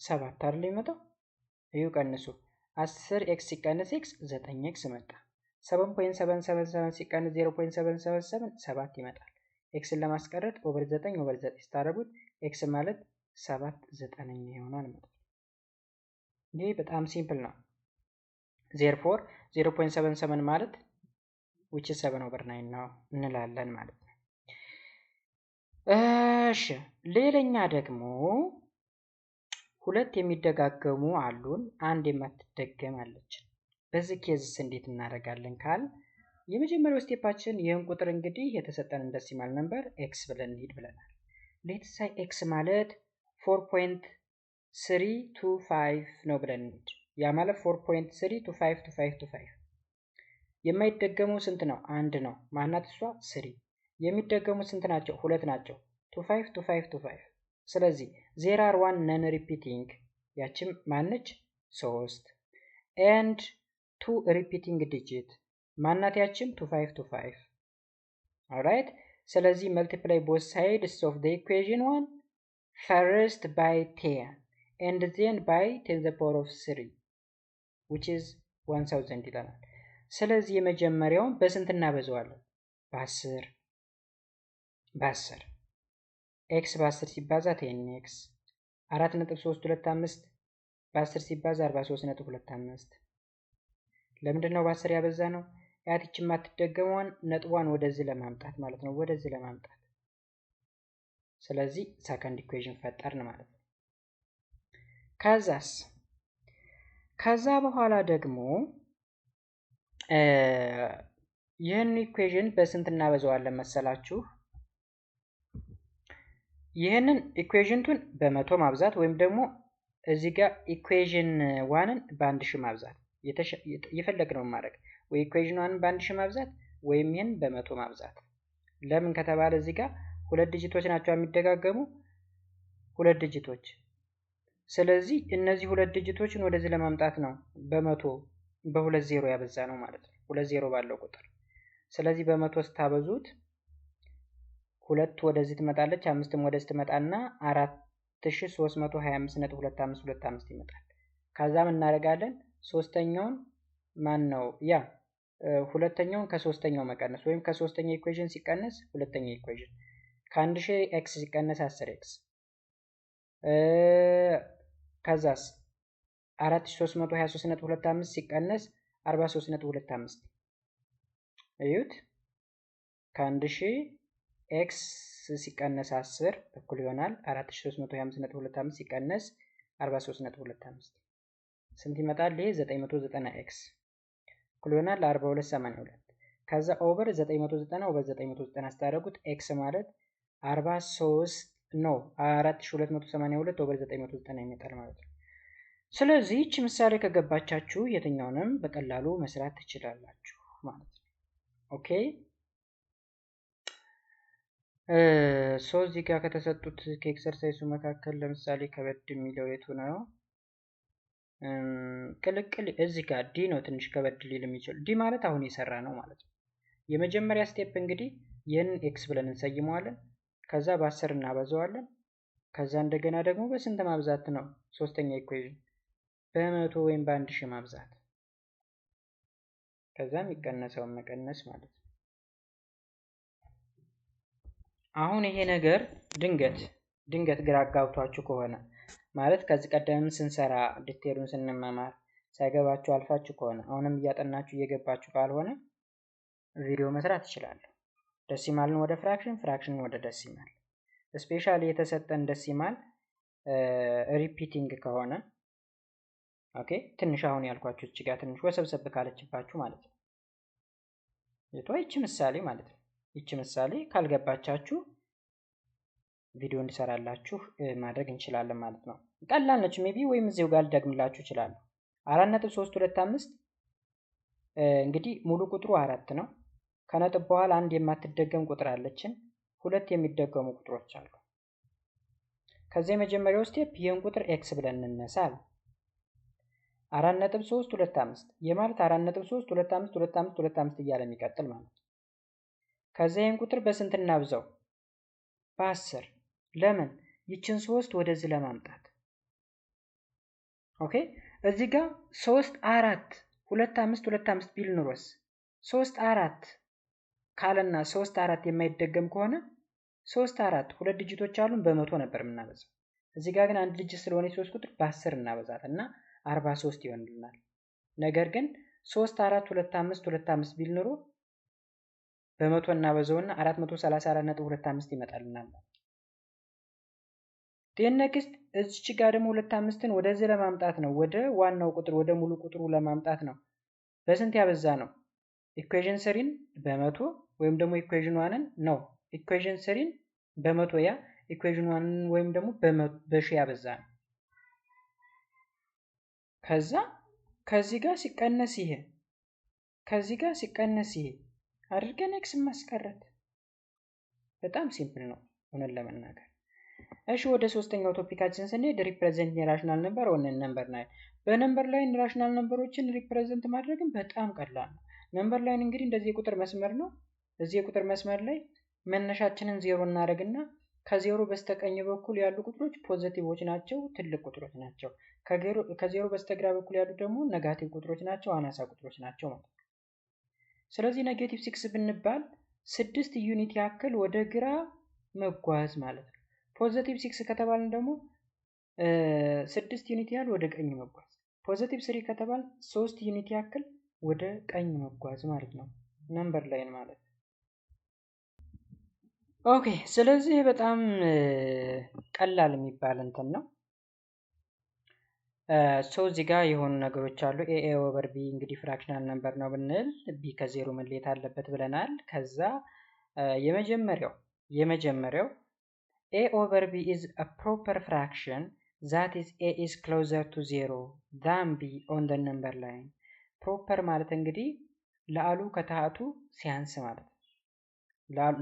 7 አይደል ይመጣው ይሁ ቀንሱ 10x ሲቀነስ x 9x መጣ 7.777 ሲቀነስ 0.777 7 ይመጣል x ለማስቀረት ኦቨር 9 ኦቨር 9 ስታረጉት x ማለት 7 9ኛ ይሆናል ማለት ነው ይሄ በጣም ሲምፕል ነው therefore 0.77 ማለት which is 7 over 9 ነው እንላለን ማለት ነው እሺ ሌላኛ ደግሞ ሁለት የሚደጋገሙ አሉን አንድ የማትደገም አለች በዚህ ኬዝስ እንዴት እናደርጋለን ካል የመጀመሪያው ስቴፓችን ይሄን ቁጥር እንግዲህ የተሰጠን ዴሲማል ነምበር x ብለን እንሂድ ብለናል let's say x ማለት 4.325 ነው ብለን እንሂድ ያ ማለት 4.325 የማይደገመው ስንት ነው አንድ ነው ማናት እሷ 3 የሚደገሙ ስንት ናቸው ሁለት ናቸው 25 ስለዚህ there are one non repeating ያችም ማነች 3 and two repeating digit ማናት ያችም 25 alright ስለዚህ multiply both sides of the equation 1 first by 10 and then by 10 the power of 3 which is 1000 ይላል ስለዚህ የመጀመሪያውን በስንት እናበዛዋለን በ10 x በ10 ሲባዛ 10x 4.325 በ10 ሲባዛ 43.25 ለምንድን ነው በ10 ያበዛ ነው ያትች ማትደገመውን ነጥቧን ወደዚህ ለማምጣት ማለት ነው ወደዚህ ለማምጣት ስለዚህ ሰከንድ ኢኩዌሽን ፈጠርን ማለት ነው ከዛ በኋላ ደግሞ ይህን ኢኩዌሽን በስንት እናበዛዋለን መሰላችሁ ይህንን ኢኩዌሽንቱን በመቶ ማብዛት ወይም ደግሞ እዚህ ጋር ኢኩዌሽን 1ን በአንድ ሺህ ማብዛት የፈለግነው ማድረግ ወይ ኢኩዌሽን 1ን በአንድ ሺህ ማብዛት ወይም ይህን በመቶ ማብዛት ለምን ከተባለ እዚህ ጋር ሁለት ዲጂቶች ናቸው የሚደጋገሙ ሁለት ዲጂቶች ስለዚህ እነዚህ ሁለት ዲጂቶችን ወደዚህ ለማምጣት ነው በመቶ በሁለት ዜሮ ያበዛ ነው ማለት ነው ሁለት ዜሮ ባለው ቁጥር ስለዚህ በመቶ ስታበዙት ሁለት ወደዚህ ትመጣለች አምስትም ወደዚህ ትመጣና 4325.2525 ይመጣል ከዛም እናደርጋለን ሶስተኛውን ማን ነው ያ ሁለተኛውን ከሶስተኛው መቀነስ ወይም ከሶስተኛው ኢኩዌሽን ሲቀነስ ሁለተኛው ኢኩዌሽን ከ1000 x ሲቀነስ 10x ከዛስ 4323.25 ሲቀነስ 43.25 እዩት ከ1000 x ሲቀነስ 10 እኩል ይሆናል 4325.25 ሲቀነስ 43.25 ስንት ይመጣል ይሄ 990x እኩል ይሆናል 4282 ከዛ ኦቨር 990 ኦቨር 990 አስታረጉት x ማለት 4282 ኦቨር 990 ይመጣል ማለት ነው ስለዚህ እቺ ምሳሌ ከገባቻችሁ የትኛውንም በቀላሉ መስራት ትችላላችሁ ማለት ነው ኦኬ እዚህ ጋር ከተሰጡት ከኤክሰርሳይዙ መካከል ለምሳሌ ከበድ የሚለው የቱ ነው ቅልቅል እዚህ ጋር ዲ ነው ትንሽ ከበድ ሊል የሚችል። ዲ ማለት አሁን የሰራ ነው ማለት ነው። የመጀመሪያ ስቴፕ እንግዲህ ይህን ኤክስ ብለን እንሰይመዋለን። ከዛ በ10 እናበዛዋለን። ከዛ እንደገና ደግሞ በስንት ማብዛት ነው? ሶስተኛ ኢኩዌሽን በመቶ ወይም በ1000 ማብዛት። ከዛ የሚቀነሰውን መቀነስ ማለት ነው። አሁን ይሄ ነገር ድንገት ግራ አጋብቷችሁ ከሆነ ማለት ከዚህ ቀደም ስንሰራ ዲቴሉን ስንመማር ሳይገባችሁ አልፋችሁ ከሆነ አሁንም እያጠናችሁ እየገባችሁ ካልሆነ ቪዲዮ መስራት እችላለሁ። ደሲማልን ወደ ፍራክሽን፣ ፍራክሽንን ወደ ደሲማል። ስፔሻሊ የተሰጠን ደሲማል ሪፒቲንግ ከሆነ ኦኬ፣ ትንሽ አሁን ያልኳችሁ እዚህ ጋር ትንሽ ወሰብሰብ ካለችባችሁ ማለት ነው። ይቺ ምሳሌ ማለት ነው። ይቺ ምሳሌ ካልገባቻችሁ ቪዲዮ እንድሰራላችሁ ማድረግ እንችላለን ማለት ነው። ቀላል ነች ሜቢ ወይም እዚሁ ጋር ልደግምላችሁ እችላለሁ። 4.325 እንግዲህ ሙሉ ቁጥሩ 4 ነው። ከነጥብ በኋላ አንድ የማትደገም ቁጥር አለችን፣ ሁለት የሚደገሙ ቁጥሮች አሉ። ከዚህ የመጀመሪያው ስቴፕ ይህን ቁጥር ኤክስ ብለን እንነሳል። 4.325 የማለት 4.3252525 እያለ የሚቀጥል ማለት ነው። ከዚህ ይህን ቁጥር በስንት እናብዛው? በ10። ለምን? ይችን 3 ወደዚህ ለማምጣት። ኦኬ፣ እዚህ ጋር 3 4 2525 ቢል ኑሮስ 3 4 ካለና 3 4 የማይደገም ከሆነ 3 4 ሁለት ዲጂቶች አሉን በመቶ ነበር የምናበዛው። እዚህ ጋር ግን አንድ ዲጂት ስለሆነ 3 ቁጥር በ10 እናበዛት እና 43 ይሆንልናል። ነገር ግን 3 4 2525 ቢል ኑሮ በመቶ እናበዛውና 434.25 ይመጣልናል። ኔክስት እዚች ጋር ደግሞ 25ን ወደዚህ ለማምጣት ነው፣ ወደ ዋናው ቁጥር ወደ ሙሉ ቁጥሩ ለማምጣት ነው። በስንት ያበዛ ነው? ኢኩዌሽን 3ን በመቶ ወይም ደግሞ ኢኩዌሽን 1ን ነው። ኢኩዌሽን 3ን በመቶ ያ ኢኩዌሽን 1ን ወይም ደግሞ በሺ ያበዛ ነው። ከዛ ከዚህ ጋር ሲቀነስ ይሄ ከዚህ ጋር ሲቀነስ ይሄ አድርገን ኤክስ ማስቀረት በጣም ሲምፕል ነው ሆነን ለመናገር። እሺ ወደ ሶስተኛው ቶፒካችን ስንሄድ ሪፕሬዘንት የራሽናል ነምበር ኦን ነምበር ላይን። በነምበር ላይን ራሽናል ነምበሮችን ሪፕሬዘንት ማድረግም በጣም ቀላል ነው። ነምበር ላይን እንግዲህ እንደዚህ የቁጥር መስመር ነው። እዚህ የቁጥር መስመር ላይ መነሻችንን 0 እናደርግና ከዜሮ በስተቀኝ በኩል ያሉ ቁጥሮች ፖዚቲቮች ናቸው፣ ትልቅ ቁጥሮች ናቸው። ከዜሮ በስተግራ በኩል ያሉ ደግሞ ኔጋቲቭ ቁጥሮች ናቸው፣ አናሳ ቁጥሮች ናቸው ማለት ነው። ስለዚህ ኔጌቲቭ 6 ብንባል 6 ዩኒት ያክል ወደ ግራ መጓዝ ማለት ነው። ፖዚቲቭ 6 ከተባልን ደግሞ 6 ዩኒት ያህል ወደ ቀኝ መጓዝ። ፖዚቲቭ 3 ከተባል 3 ዩኒት ያክል ወደ ቀኝ መጓዝ ማለት ነው ነምበር ላይን ማለት ነው። ኦኬ፣ ስለዚህ በጣም ቀላል የሚባል እንትን ነው። እዚህ ጋር የሆኑ ነገሮች አሉ። ኤ ኦቨር ቢ እንግዲህ ፍራክሽናል ነምበር ነው ብንል ቢ ከዜሮ መለየት አለበት ብለናል። ከዛ የመጀመሪያው ኤ ኦቨር ቢ ኢዝ አ ፕሮፐር ፍራክሽን ዛት ኢዝ ኤ ኢዝ ክሎዘር ቱ ዜሮ ዛን ቢ ኦን ደ ነምበር ላይን። ፕሮፐር ማለት እንግዲህ ለአሉ ከታህቱ ሲያንስ ማለት ነው።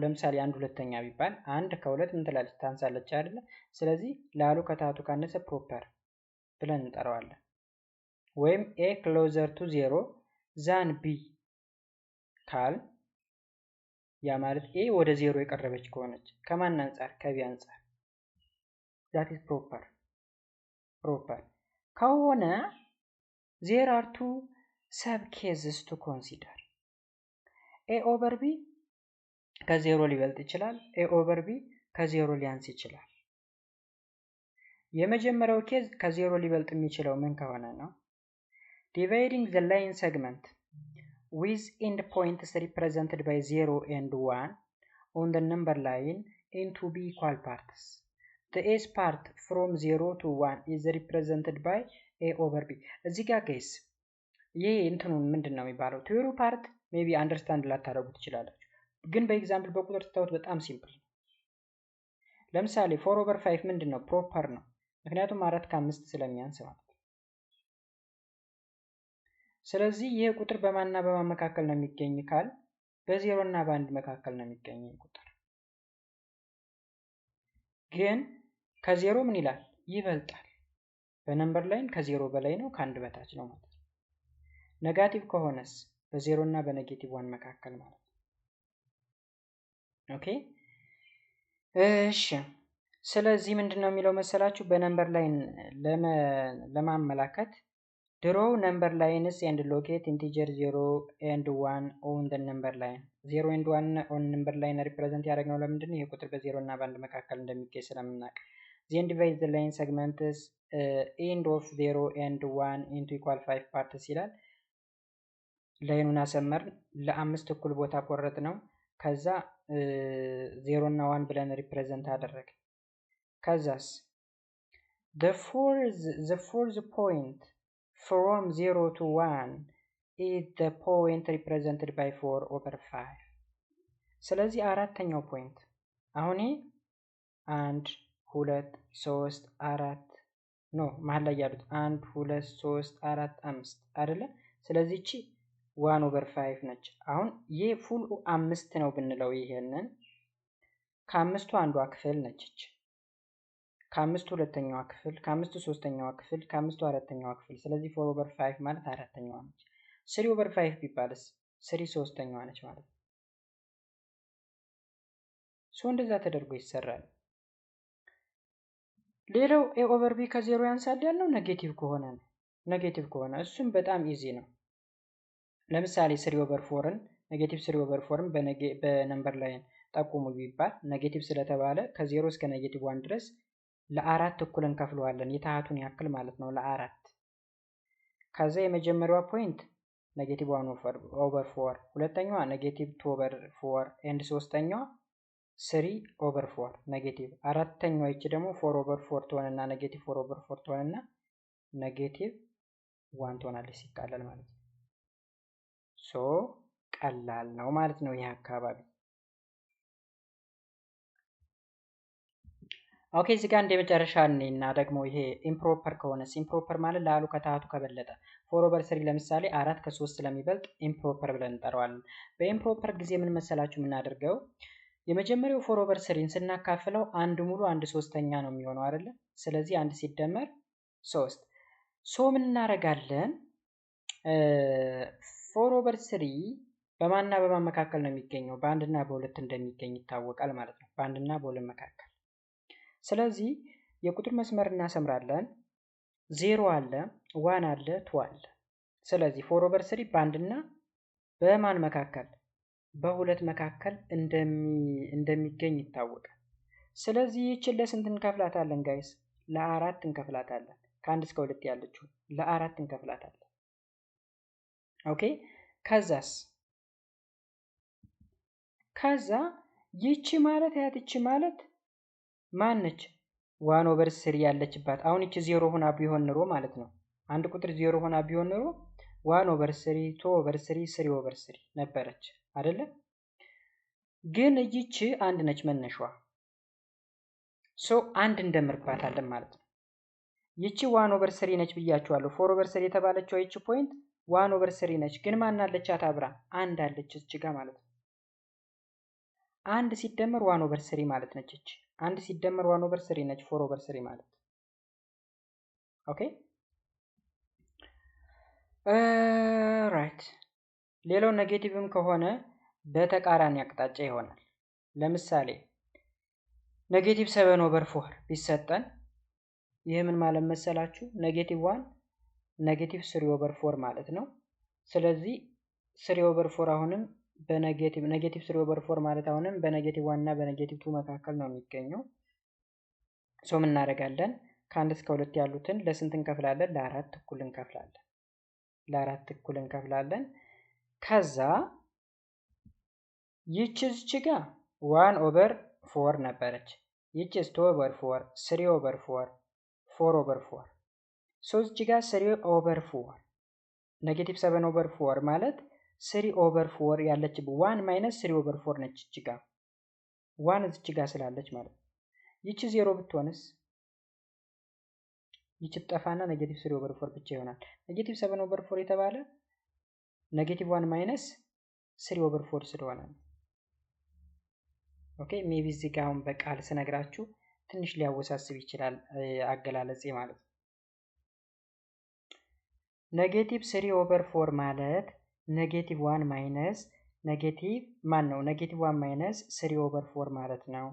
ለምሳሌ 1/2 ቢባል 1 ከ2 ምን ትላለች? ታንሳለች አይደለ? ስለዚህ ለአሉ ከታህቱ ካነሰ ፕሮፐር ብለን እንጠራዋለን። ወይም ኤ ክሎዘር ቱ ዜሮ ዛን ቢ ካል ያ ማለት ኤ ወደ ዜሮ የቀረበች ከሆነች ከማን አንጻር? ከቢ አንጻር that is proper ከሆነ there are two sub cases to consider ኤ ኦቨር ቢ ከዜሮ ሊበልጥ ይችላል፣ ኤ ኦቨር ቢ ከዜሮ ሊያንስ ይችላል። የመጀመሪያው ኬዝ ከዜሮ ሊበልጥ የሚችለው ምን ከሆነ ነው? dividing the line segment with end points represented by 0 and 1 on the number line into b equal parts. The s part from 0 to 1 is represented by a over b. እዚህ ጋር ጋይስ ይሄ እንትኑን ምንድን ነው የሚባለው? ቲዮሪ ፓርት ሜቢ አንደርስታንድ ላታደርጉ ትችላላችሁ፣ ግን በኤግዛምፕል በቁጥር ስታዩት በጣም ሲምፕል ነው። ለምሳሌ 4 over 5 ምንድን ነው? ፕሮፐር ነው፣ ምክንያቱም 4 ከ5 ስለሚያንስ ማለት ነው። ስለዚህ ይህ ቁጥር በማንና በማን መካከል ነው የሚገኝ ካል በ0 እና በ1 መካከል ነው የሚገኝ ቁጥር። ግን ከ0 ምን ይላል? ይበልጣል። በነምበር ላይን ከዜሮ በላይ ነው ከአንድ በታች ነው ማለት ነው። ኔጋቲቭ ከሆነስ በዜሮ እና በኔጌቲቭ ዋን መካከል ማለት ነው። ኦኬ እሺ ስለዚህ ምንድነው የሚለው መሰላችሁ በነምበር ላይን ለማመላከት ድሮው ነምበር ላይንስ ኤንድ ሎኬት ኢንቲጀር 0 and 1 on the number line 0 and 1 on number line ሪፕሬዘንት ያደረግነው ለምንድን ነው? ይሄ ቁጥር በ0 እና በ1 መካከል እንደሚገኝ ስለምናውቅ። then divide the line segments end of 0 and 1 into equal 5 parts ይላል። ላይኑን አሰመርን ለአምስት እኩል ቦታ ቆረጥ ነው። ከዛ 0 እና 1 ብለን ሪፕሬዘንት አደረግ። ከዛስ the fourth point from 0 to 1 is the point represented by 4 over 5 ስለዚህ አራተኛው ፖይንት አሁን 1 2 3 4 ኖ መሀል ላይ ያሉት 1 2 3 4 5 አይደለ? ስለዚህ እቺ 1 over 5 ነች። አሁን ይሄ ፉል 5 ነው ብንለው ይሄንን ከአምስቱ አንዷ ክፍል ነች እቺ ከአምስቱ ሁለተኛዋ ክፍል ከአምስቱ ሶስተኛዋ ክፍል ከአምስቱ አራተኛዋ ክፍል ስለዚህ 4 over 5 ማለት አራተኛዋ ነች። 3 over 5 ቢባልስ 3 ሶስተኛዋ ነች ማለት ነው። እንደዛ ተደርጎ ይሰራል። ሌላው a over b ከዜሮ ያንሳል ያለው ኔጌቲቭ ከሆነ ነው። ኔጌቲቭ ከሆነ እሱም በጣም ኢዚ ነው። ለምሳሌ 3 over 4ን ኔጌቲቭ 3 over 4ን በነምበር ላይን ጠቁሙ ቢባል ኔጌቲቭ ስለተባለ ከ0 እስከ ኔጌቲቭ 1 ድረስ ለአራት እኩል እንከፍለዋለን የታሃቱን ያክል ማለት ነው ለአራት። ከዛ የመጀመሪያዋ ፖይንት ኔጌቲቭ 1 over 4 ሁለተኛዋ ኔጌቲቭ 2 over 4 ኤንድ ሶስተኛዋ 3 over 4 ኔጌቲቭ አራተኛዋ ይቺ ደግሞ 4 over 4 ትሆንና ኔጌቲቭ 4 over 4 ትሆንና ኔጌቲቭ 1 ትሆናለች ሲቃለል ማለት ነው። ቀላል ነው ማለት ነው ይሄ አካባቢ። ኦኬ እዚህ ጋር እንደመጨረሻ እና ደግሞ ይሄ ኢምፕሮፐር ከሆነስ ኢምፕሮፐር ማለት ላሉ ከታሃቱ ከበለጠ 4 over 3 ለምሳሌ 4 ከ3 ስለሚበልጥ ኢምፕሮፐር ብለን እንጠራዋለን። በኢምፕሮፐር ጊዜ ምን መሰላችሁ የምናደርገው የመጀመሪያው 4 over 3ን ስናካፍለው አንድ ሙሉ አንድ ሶስተኛ ነው የሚሆነው አይደለ? ስለዚህ አንድ ሲደመር 3 ምን እናደርጋለን 4 over 3 በማንና በማን መካከል ነው የሚገኘው? በአንድና በሁለት እንደሚገኝ ይታወቃል ማለት ነው። በአንድና በሁለት መካከል ስለዚህ የቁጥር መስመር እናሰምራለን። 0 አለ 1 አለ 2 አለ። ስለዚህ 4 over 3 በአንድና በማን መካከል በሁለት መካከል እንደሚገኝ ይታወቃል። ስለዚህ ይህችን ለስንት እንከፍላታለን ጋይስ? ለአራት እንከፍላታለን። ከአንድ እስከ ሁለት ያለችው ለአራት እንከፍላታለን። ኦኬ ከዛ ይቺ ማለት ያትቺ ማለት ማን ነች? 1 over 3 ያለችባት። አሁን እቺ 0 ሆና ቢሆን ኖሮ ማለት ነው አንድ ቁጥር 0 ሆና ቢሆን ኖሮ 1 over 3 2 over 3 3 over 3 ነበረች አይደለ? ግን እቺ አንድ ነች መነሻዋ። አንድ እንደምርባታለን ማለት ነው። ይቺ 1 over 3 ነች ብያችኋለሁ። 4 over 3 የተባለችው ይቺ ፖይንት 1 over 3 ነች። ግን ማን አለቻት አብራ? አንድ አለች እዚህ ጋር ማለት ነው። አንድ ሲደመር 1 over 3 ማለት ነች እቺ። አንድ ሲደመር 1 over 3 ነች 4 over 3 ማለት። ኦኬ ራይት። ሌላው ኔጌቲቭም ከሆነ በተቃራኒ አቅጣጫ ይሆናል። ለምሳሌ ኔጌቲቭ 7 over 4 ቢሰጠን ይሄ ምን ማለት መሰላችሁ? ኔጌቲቭ 1 ኔጌቲቭ 3 over 4 ማለት ነው። ስለዚህ 3 over 4 አሁንም በኔጌቲቭ 3 over 4 ማለት አሁንም በኔጌቲቭ 1 እና በኔጌቲቭ 2 መካከል ነው የሚገኘው። ምን እናደርጋለን? ከአንድ እስከ ሁለት ያሉትን ለስንት እንከፍላለን? ለአራት እኩል እንከፍላለን። ለአራት እኩል እንከፍላለን። ከዛ ይቺ ጋር 1 over 4 ነበረች። ይቺስ 2 over 4 3 over 4 4 over 4 እዚህ ጋር 3 over 4 ኔጌቲቭ 7 over 4 ማለት 3 over 4 ያለች 1 minus 3 over 4 ነች እቺ ጋር 1 እቺ ጋር ስላለች ማለት ነው። ይቺ 0 ብትሆንስ ይቺ ጠፋና ኔጌቲቭ 3 over 4 ብቻ ይሆናል። ኔጌቲቭ 7 over 4 የተባለ ኔጌቲቭ 1 minus 3 over 4 ስለሆነ ነው። ኦኬ ሜቢ እዚህ ጋር አሁን በቃል ስነግራችሁ ትንሽ ሊያወሳስብ ይችላል አገላለጼ ማለት ነው። ኔጌቲቭ 3/4 ማለት ኔጌቲቭ 1 ማይነስ ኔጌቲቭ ማን ነው? ኔጌቲቭ 1 ማይነስ 3/4 ማለት ነው።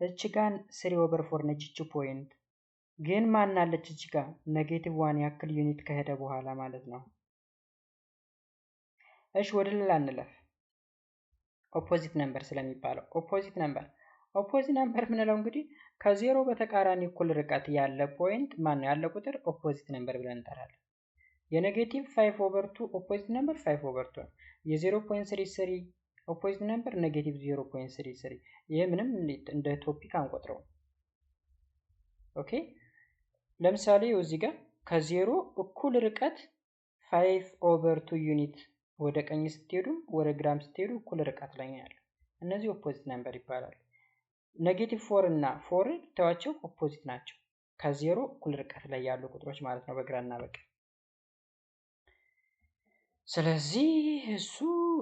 እቺ ጋር 3/4 ነች እቺ ፖይንት ግን ማን አለች እቺ ጋር ኔጌቲቭ 1 ያክል ዩኒት ከሄደ በኋላ ማለት ነው። እሺ ወደ ሌላ እንለፍ። ኦፖዚት ነምበር ስለሚባለው ኦፖዚት ነምበር ምንለው እንግዲህ ከዜሮ በተቃራኒ እኩል ርቀት ያለ ፖይንት ማን ነው? ያለ ቁጥር ኦፖዚት ነምበር ብለን እንጠራለን። የኔጌቲቭ 5/2 ኦፖዚት ነምበር 5/2 ነው። የ0.33 ኦፖዚት ነምበር ኔጌቲቭ 0.33። ይሄ ምንም እንደ ቶፒክ አንቆጥረው። ኦኬ ለምሳሌ እዚህ ጋር ከዜሮ እኩል ርቀት 5/2 ዩኒት ወደ ቀኝ ስትሄዱ ወደ ግራም ስትሄዱ እኩል ርቀት ላይ ነው ያለው። እነዚህ ኦፖዚት ነምበር ይባላሉ። ኔጌቲቭ 4 እና 4 ተዋቸው ኦፖዚት ናቸው። ከዜሮ እኩል ርቀት ላይ ያሉ ቁጥሮች ማለት ነው በግራና በቀኝ። ስለዚህ እሱ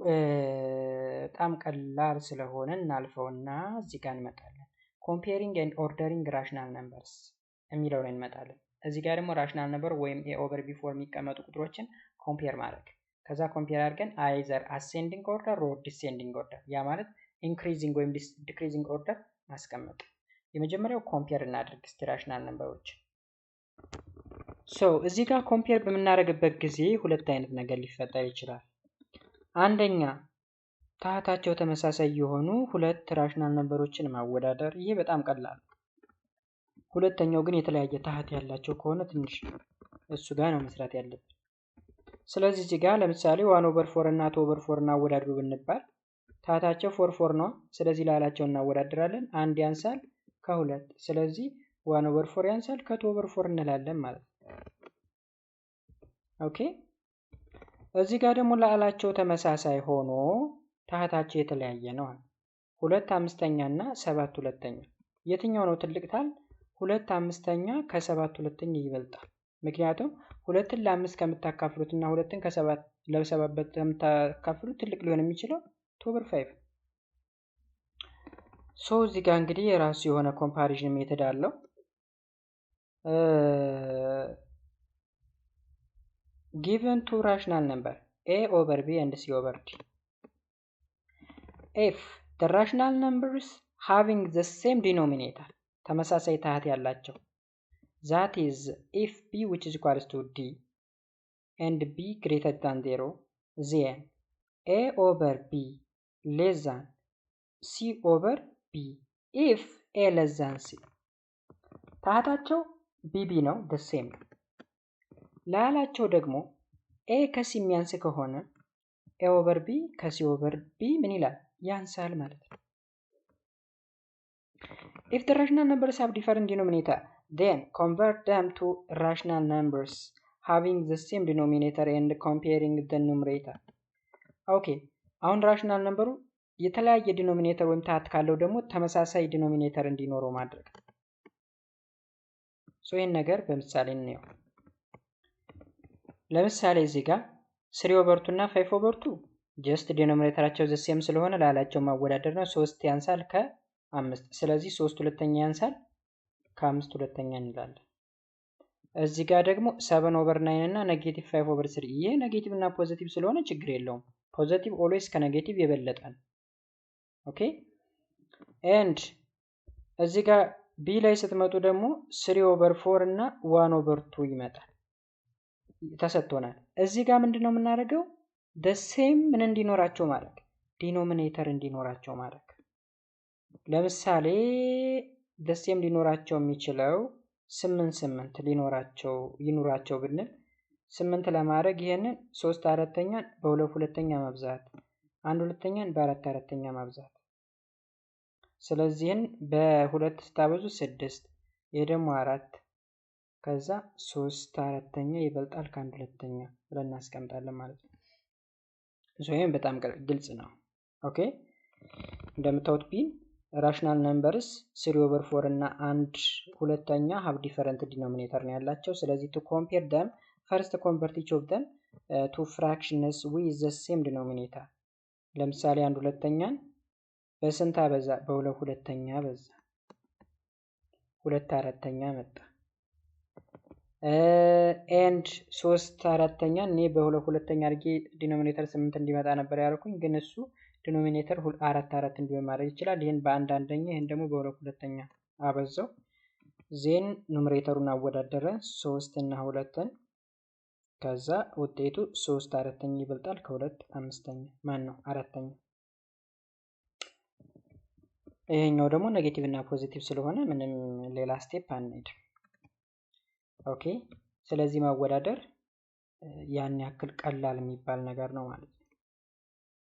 በጣም ቀላል ስለሆነ እናልፈውና እዚህ ጋር እንመጣለን። ኮምፔሪንግ ኤንድ ኦርደሪንግ ራሽናል ነምበርስ የሚለው ላይ እንመጣለን። እዚህ ጋር ደግሞ ራሽናል ነምበር ወይም ኤ ኦቨር ቢ ፎር የሚቀመጡ ቁጥሮችን ኮምፔር ማድረግ፣ ከዛ ኮምፔር አድርገን አይዘር አሴንዲንግ ኦርደር ኦር ዲሴንዲንግ ኦርደር፣ ያ ማለት ኢንክሪዚንግ ወይም ዲክሪዚንግ ኦርደር ማስቀመጥ። የመጀመሪያው ኮምፔር እናድርግ እስቲ ራሽናል ነምበሮች። እዚህ ጋር ኮምፔር በምናደርግበት ጊዜ ሁለት አይነት ነገር ሊፈጠር ይችላል። አንደኛ ታህታቸው ተመሳሳይ የሆኑ ሁለት ራሽናል ነምበሮችን ማወዳደር፣ ይሄ በጣም ቀላል። ሁለተኛው ግን የተለያየ ታህት ያላቸው ከሆነ ትንሽ እሱ ጋር ነው መስራት ያለብን። ስለዚህ እዚህ ጋር ለምሳሌ 1/4 እና 2/4 እናወዳድሩ ብንባል ታህታቸው 4/4 ነው። ስለዚህ ላላቸው እናወዳድራለን። አንድ ያንሳል ከሁለት፣ ስለዚህ 1/4 ያንሳል ከ2/4 እንላለን ማለት ነው። ኦኬ እዚህ ጋር ደግሞ ላላቸው ተመሳሳይ ሆኖ ታህታቸው የተለያየ ነው። 2/5 እና 7/2 የትኛው ነው ትልቅ ታል? 2/5 ከ7/2 ይበልጣል። ምክንያቱም 2ን ለ5 ከምታካፍሉት እና 2ን ከ7 ለ7 ከምታካፍሉት ትልቅ ሊሆን የሚችለው 2/5። እዚህ ጋር እንግዲህ የራሱ የሆነ ኮምፓሪዥን ሜተድ አለው። given two rational number a over b and c over d, if the rational numbers having the same denominator ተመሳሳይ ታህት ያላቸው, that is if b which is equals to d and b greater than 0, then a over b less than c over b if a less than c. ታህታቸው bb ነው the same ነው። ላላቸው ደግሞ ኤ ከሲ የሚያንስ ከሆነ ኤ ኦቨር ቢ ከሲ ኦቨር ቢ ምን ይላል? ያንሳል ማለት ነው። if the rational numbers have different denominator then convert them to rational numbers having the same denominator and comparing the numerator. ኦኬ አሁን ራሽናል ነምበሩ የተለያየ ዲኖሚኔተር ወይም ታህት ካለው ደግሞ ተመሳሳይ ዲኖሚኔተር እንዲኖረው ማድረግ። ይህን ነገር በምሳሌ እንየው። ለምሳሌ እዚህ ጋር 3/2 እና 5/2 ጀስት ዲኖሚኔተራቸው ዘሴም ስለሆነ ላላቸው ማወዳደር ነው። 3 ያንሳል ከ5፣ ስለዚህ 3/2 ያንሳል ከ5/2 እንላለን። እዚህ ጋር ደግሞ 7/9 እና ኔጌቲቭ 5/3፣ ይሄ ኔጌቲቭ እና ፖዚቲቭ ስለሆነ ችግር የለውም። ፖዚቲቭ ኦልዌይስ ከኔጌቲቭ የበለጠ ነው። ኦኬ ኤንድ እዚህ ጋር ቢ ላይ ስትመጡ ደግሞ 3/4 እና 1/2 ይመጣል ተሰጥቶናል። እዚህ ጋር ምንድነው የምናደርገው? ደሴም ምን እንዲኖራቸው ማድረግ፣ ዲኖሚኔተር እንዲኖራቸው ማድረግ። ለምሳሌ ደሴም ሊኖራቸው የሚችለው 8 ይኖራቸው ብንል 8 ለማድረግ ይሄንን 3/4 በ2/2 ማብዛት፣ 1/2 በ4/4 ማብዛት። ስለዚህን በ2 ስታበዙ 6፣ ይሄ ደግሞ 4፣ ከዛ 3/4 ይበልጣል ከ1/2 ብለን እናስቀምጣለን ማለት ነው። ይሄም በጣም ግልጽ ነው። ኦኬ እንደምታዩት ቢን ራሽናል ነምበርስ 3/4 እና 1/2 have different denominator ነው ያላቸው። ስለዚህ to compare them first convert each of them to fractions with the same denominator። ለምሳሌ 1/2 በስንት አበዛ? በ2/2 በዛ 2/4 መጣ። ኤንድ 3/4 እኔ በሁለተኛ አድርጌ ዲኖሚኔተር 8 እንዲመጣ ነበር ያደረኩኝ፣ ግን እሱ ዲኖሚኔተር 4 እንዲሆን ማድረግ ይችላል። ይህን በአንድ አንደኛ ይህን ደግሞ በሁለተኛ አበዛው። ዜን ኑሜሬተሩን አወዳደረ 3 እና 2ን። ከዛ ውጤቱ 3/4 ይበልጣል ከ2 5ኛ ማን ነው 4ኛ። ይሄኛው ደግሞ ኔጌቲቭ እና ፖዚቲቭ ስለሆነ ምንም ሌላ ስቴፕ አንሄድም። ኦኬ ስለዚህ ማወዳደር ያን ያክል ቀላል የሚባል ነገር ነው ማለት ነው።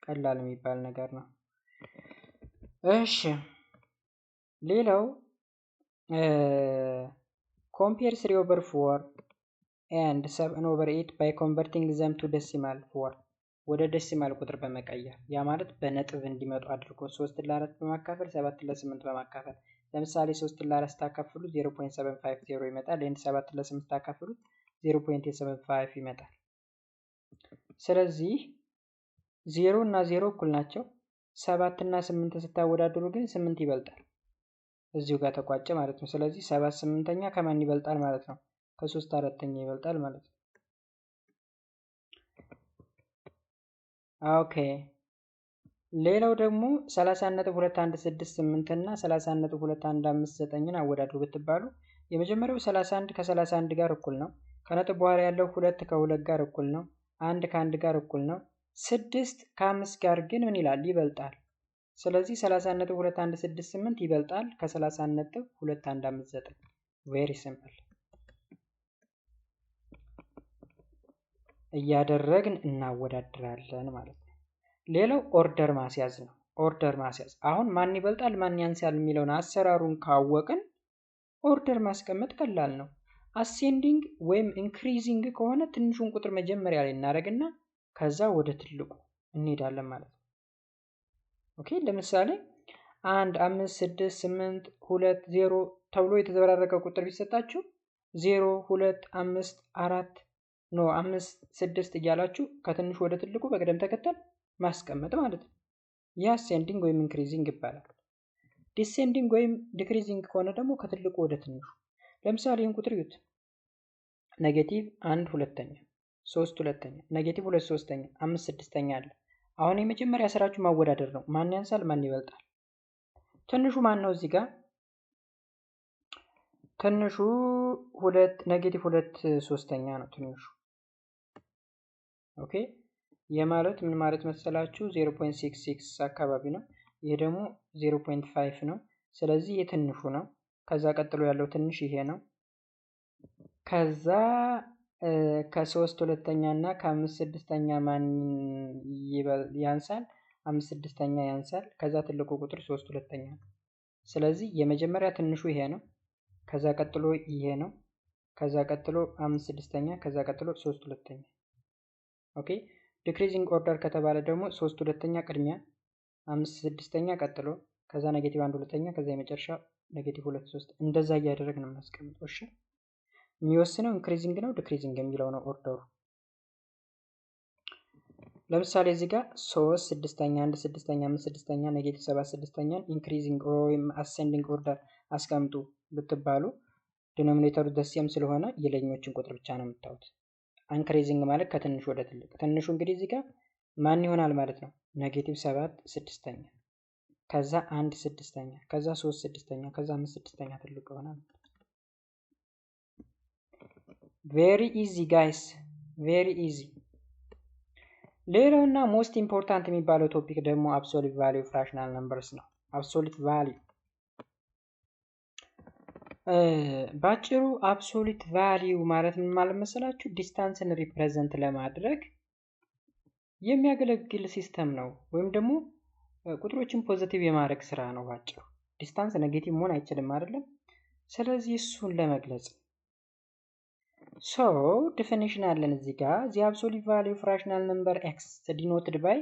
ቀላል የሚባል ነገር ነው። እሺ ሌላው compare 3/4 and 7/8 by converting them to decimal 4 ወደ ዴሲማል ቁጥር በመቀየር ያ ማለት በነጥብ እንዲመጡ አድርጎ 3 ለ4 በማካፈል 7 ለ8 በማካፈል ለምሳሌ 3 ለ4 ታካፍሉ 0.750 ይመጣል። ይሄን 7 ለ8 ታካፍሉ 0.75 ይመጣል። ስለዚህ 0 እና 0 እኩል ናቸው። 7 እና 8 ስታወዳድሩ ግን 8 ይበልጣል። እዚሁ ጋር ተቋጨ ማለት ነው። ስለዚህ 7/8 ከማን ይበልጣል ማለት ነው? ከ3/4 ይበልጣል ማለት ነው። ኦኬ ሌላው ደግሞ 30.216 እና 30.215 አወዳድሩ ብትባሉ የመጀመሪያው 31 ከ31 ጋር እኩል ነው። ከነጥብ በኋላ ያለው 2 ከ2 ጋር እኩል ነው። 1 ከ1 ጋር እኩል ነው። 6 ከ5 ጋር ግን ምን ይላል? ይበልጣል። ስለዚህ 30.216 ይበልጣል ከ30.215። ቬሪ ሲምፕል እያደረግን እናወዳድራለን ማለት ነው። ሌላው ኦርደር ማስያዝ ነው። ኦርደር ማስያዝ አሁን ማን ይበልጣል ማን ያንሳል የሚለውን አሰራሩን ካወቅን ኦርደር ማስቀመጥ ቀላል ነው። አሴንዲንግ ወይም ኢንክሪዚንግ ከሆነ ትንሹን ቁጥር መጀመሪያ ላይ እናደርግና ከዛ ወደ ትልቁ እንሄዳለን ማለት ነው። ኦኬ ለምሳሌ 1 5 6 8 2 0 ተብሎ የተዘበራረቀ ቁጥር ቢሰጣችሁ 0 2 5 4 ኖ 5 6 እያላችሁ ከትንሹ ወደ ትልቁ በቅደም ተከተል ማስቀመጥ ማለት ነው። ይህ አሴንዲንግ ወይም ኢንክሪዚንግ ይባላል። ዲሴንዲንግ ወይም ዲክሪዚንግ ከሆነ ደግሞ ከትልቁ ወደ ትንሹ። ለምሳሌ ይህን ቁጥር ይዩት። ኔጌቲቭ 1/2፣ 3/2፣ ኔጌቲቭ 2/3፣ 5/6 አለ። አሁን የመጀመሪያ ስራችሁ ማወዳደር ነው። ማን ያንሳል ማን ይበልጣል? ትንሹ ማን ነው? እዚህ ጋር ትንሹ ኔጌቲቭ 2/3 ነው ትንሹ። ኦኬ የማለት ምን ማለት መሰላችሁ? 0.66 አካባቢ ነው። ይሄ ደግሞ 0.5 ነው። ስለዚህ የትንሹ ነው። ከዛ ቀጥሎ ያለው ትንሽ ይሄ ነው። ከዛ ከ3/2 እና ከ5/6 ማን ያንሳል? 5/6 ያንሳል። ከዛ ትልቁ ቁጥር 3/2 ነው። ስለዚህ የመጀመሪያ ትንሹ ይሄ ነው። ከዛ ቀጥሎ ይሄ ነው። ከዛ ቀጥሎ 5/6 ከዛ ቀጥሎ 3/2። ኦኬ ዲክሪዚንግ ኦርደር ከተባለ ደግሞ 3/2 ቅድሚያ 5/6 ቀጥሎ ከዛ ኔጌቲቭ 1/2 ከዛ የመጨረሻ ኔጌቲቭ 2/3 እንደዛ እያደረግን እናስቀምጠው። እሺ የሚወስነው ኢንክሪዚንግ ነው ዲክሪዚንግ የሚለው ነው ኦርደሩ። ለምሳሌ እዚህ ጋር 3/6 1/6 5/6 ኔጌቲቭ 7/6 ኢንክሪዚንግ ወይም አሴንዲንግ ኦርደር አስቀምጡ ብትባሉ ዲኖሚኔተሩ ደሴም ስለሆነ የላይኞችን ቁጥር ብቻ ነው የምታዩት። ኢንክሪዚንግ ማለት ከትንሹ ወደ ትልቅ። ትንሹ እንግዲህ እዚህ ጋር ማን ይሆናል ማለት ነው? ኔጌቲቭ 7/6 ከዛ 1/6 ከዛ 3/6 ከዛ 5/6 ትልቅ ይሆናል። ቬሪ ኢዚ ጋይስ ቬሪ ኢዚ። ሌላውና ሞስት ኢምፖርታንት የሚባለው ቶፒክ ደግሞ አብሶሉት ቫልዩ ኦፍ ራሽናል ነምበርስ ነው። አብሶሉት ቫልዩ ባጭሩ አብሶሉት ቫልዩ ማለት ምን ማለት መሰላችሁ? ዲስታንስን ሪፕሬዘንት ለማድረግ የሚያገለግል ሲስተም ነው። ወይም ደግሞ ቁጥሮችን ፖዚቲቭ የማድረግ ስራ ነው ባጭሩ። ዲስታንስ ኔጌቲቭ መሆን አይችልም አይደለም? ስለዚህ እሱን ለመግለጽ ሶ ዲፊኒሽን አለን እዚህ ጋር the absolute value of rational number x denoted by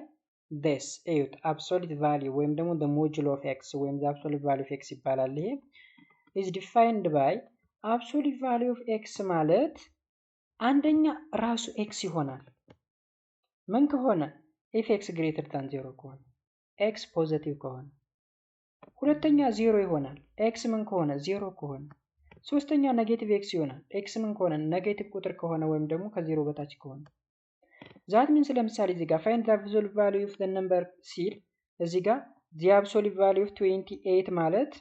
this እዩት። absolute value ወይም ደግሞ the modulo of x ወይም the absolute value of x ይባላል። ይሄ is defined by absolute value of x ማለት አንደኛ ራሱ x ይሆናል ምን ከሆነ if x greater than 0 ከሆነ x ፖዚቲቭ ከሆነ። ሁለተኛ 0 ይሆናል x ምን ከሆነ 0 ከሆነ። ሶስተኛው ኔጌቲቭ ኤክስ ይሆናል። ኤክስ ምን ከሆነ ኔጌቲቭ ቁጥር ከሆነ ወይም ደግሞ ከዜሮ በታች ከሆነ ዛት ሚንስ ለምሳሌ እዚህ ጋር ፋይንድ ዘ አብሶሉት ቫልዩ ኦፍ ዘ ነምበር ሲል እዚህ ጋር ዘ አብሶሉት ቫልዩ ኦፍ 28 ማለት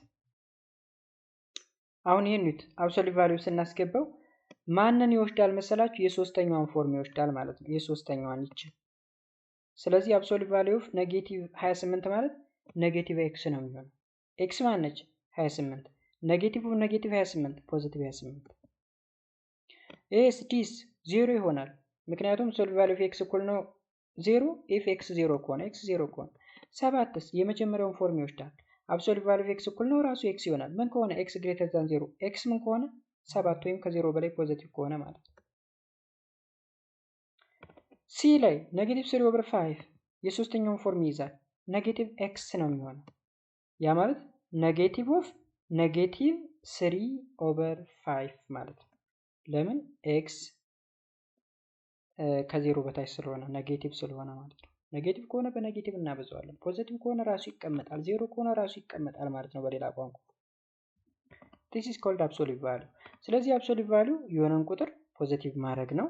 አሁን ይሄን ዩት አብሶሉት ቫልዩ ስናስገባው ማንን ይወስዳል መሰላችሁ? የሶስተኛዋን ፎርም ይወስዳል ማለት ነው። የሶስተኛዋን ይች። ስለዚህ አብሶሉት ቫልዩ ኦፍ ኔጌቲቭ 28 ማለት ኔጌቲቭ ኤክስ ነው የሚሆነው። ኤክስ ማን ነች? 28 ኔጌቲቭ 28 ፖዚቲቭ 28 ኤስ ዲስ 0 ይሆናል። ምክንያቱም አብሶሉት ቫልዩ ኦፍ ኤክስ እኩል ነው 0 ኢፍ ኤክስ 0 ከሆነ ኤክስ 0 ከሆነ 7ስ የመጀመሪያውን ፎርም ይወስዳል። አብሶሉት ቫልዩ ኦፍ ኤክስ እኩል ነው ራሱ ኤክስ ይሆናል። ምን ከሆነ ኤክስ ግሬተር ዛን 0 ኤክስ ምን ከሆነ 7 ወይም ከ0 በላይ ፖዚቲቭ ከሆነ ማለት ነው። ሲ ላይ ኔጌቲቭ 3 ኦቨር 5 የሶስተኛውን ፎርም ይይዛል። ኔጌቲቭ ኤክስ ነው የሚሆነው። ያ ማለት ኔጌቲቭ ኦፍ ኔጌቲቭ 3 ኦቨር 5 ማለት ነው። ለምን ኤክስ ከዜሮ በታች ስለሆነ ኔጌቲቭ ስለሆነ ማለት ነው። ኔጌቲቭ ከሆነ በኔጌቲቭ እናበዛዋለን። ፖዚቲቭ ከሆነ ራሱ ይቀመጣል። ዜሮ ከሆነ ራሱ ይቀመጣል ማለት ነው በሌላ ቋንቋ። this is called absolute value። ስለዚህ absolute value የሆነን ቁጥር ፖዚቲቭ ማድረግ ነው።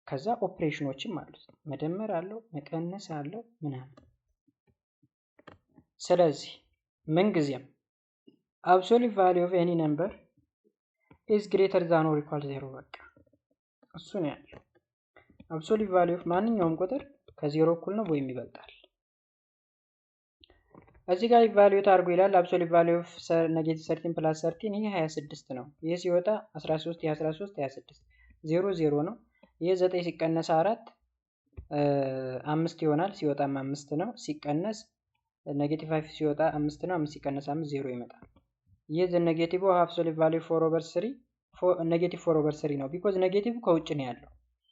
ከዛ ኦፕሬሽኖችም አሉት። መደመር አለው፣ መቀነስ አለው ምናምን። ስለዚህ ምንጊዜም absolute value of any number is greater than or equal to 0 በቃ እሱ ነው ያለው። absolute value of ማንኛውም ቁጥር ከዜሮ እኩል ነው ወይም ይበልጣል። እዚህ ጋር ኢቫሉዌት አድርጉ ይላል። absolute value of negative 13 plus 13 ይሄ 26 ነው። ይሄ ሲወጣ 13 የ13 26 0 0 ነው። ይሄ 9 ሲቀነስ 4 5 ይሆናል። ሲወጣም 5 ነው። ሲቀነስ ኔጌቲቭ 5 ሲወጣ 5 ነው። 5 ሲቀነስ 5 0 ይመጣል። ይሄ ዘ ኔጌቲቭ ኦፍ absolute value 4 over 3 ኔጌቲቭ 4 over 3 ነው። ቢኮዝ ኔጌቲቭ ከውጭ ነው ያለው።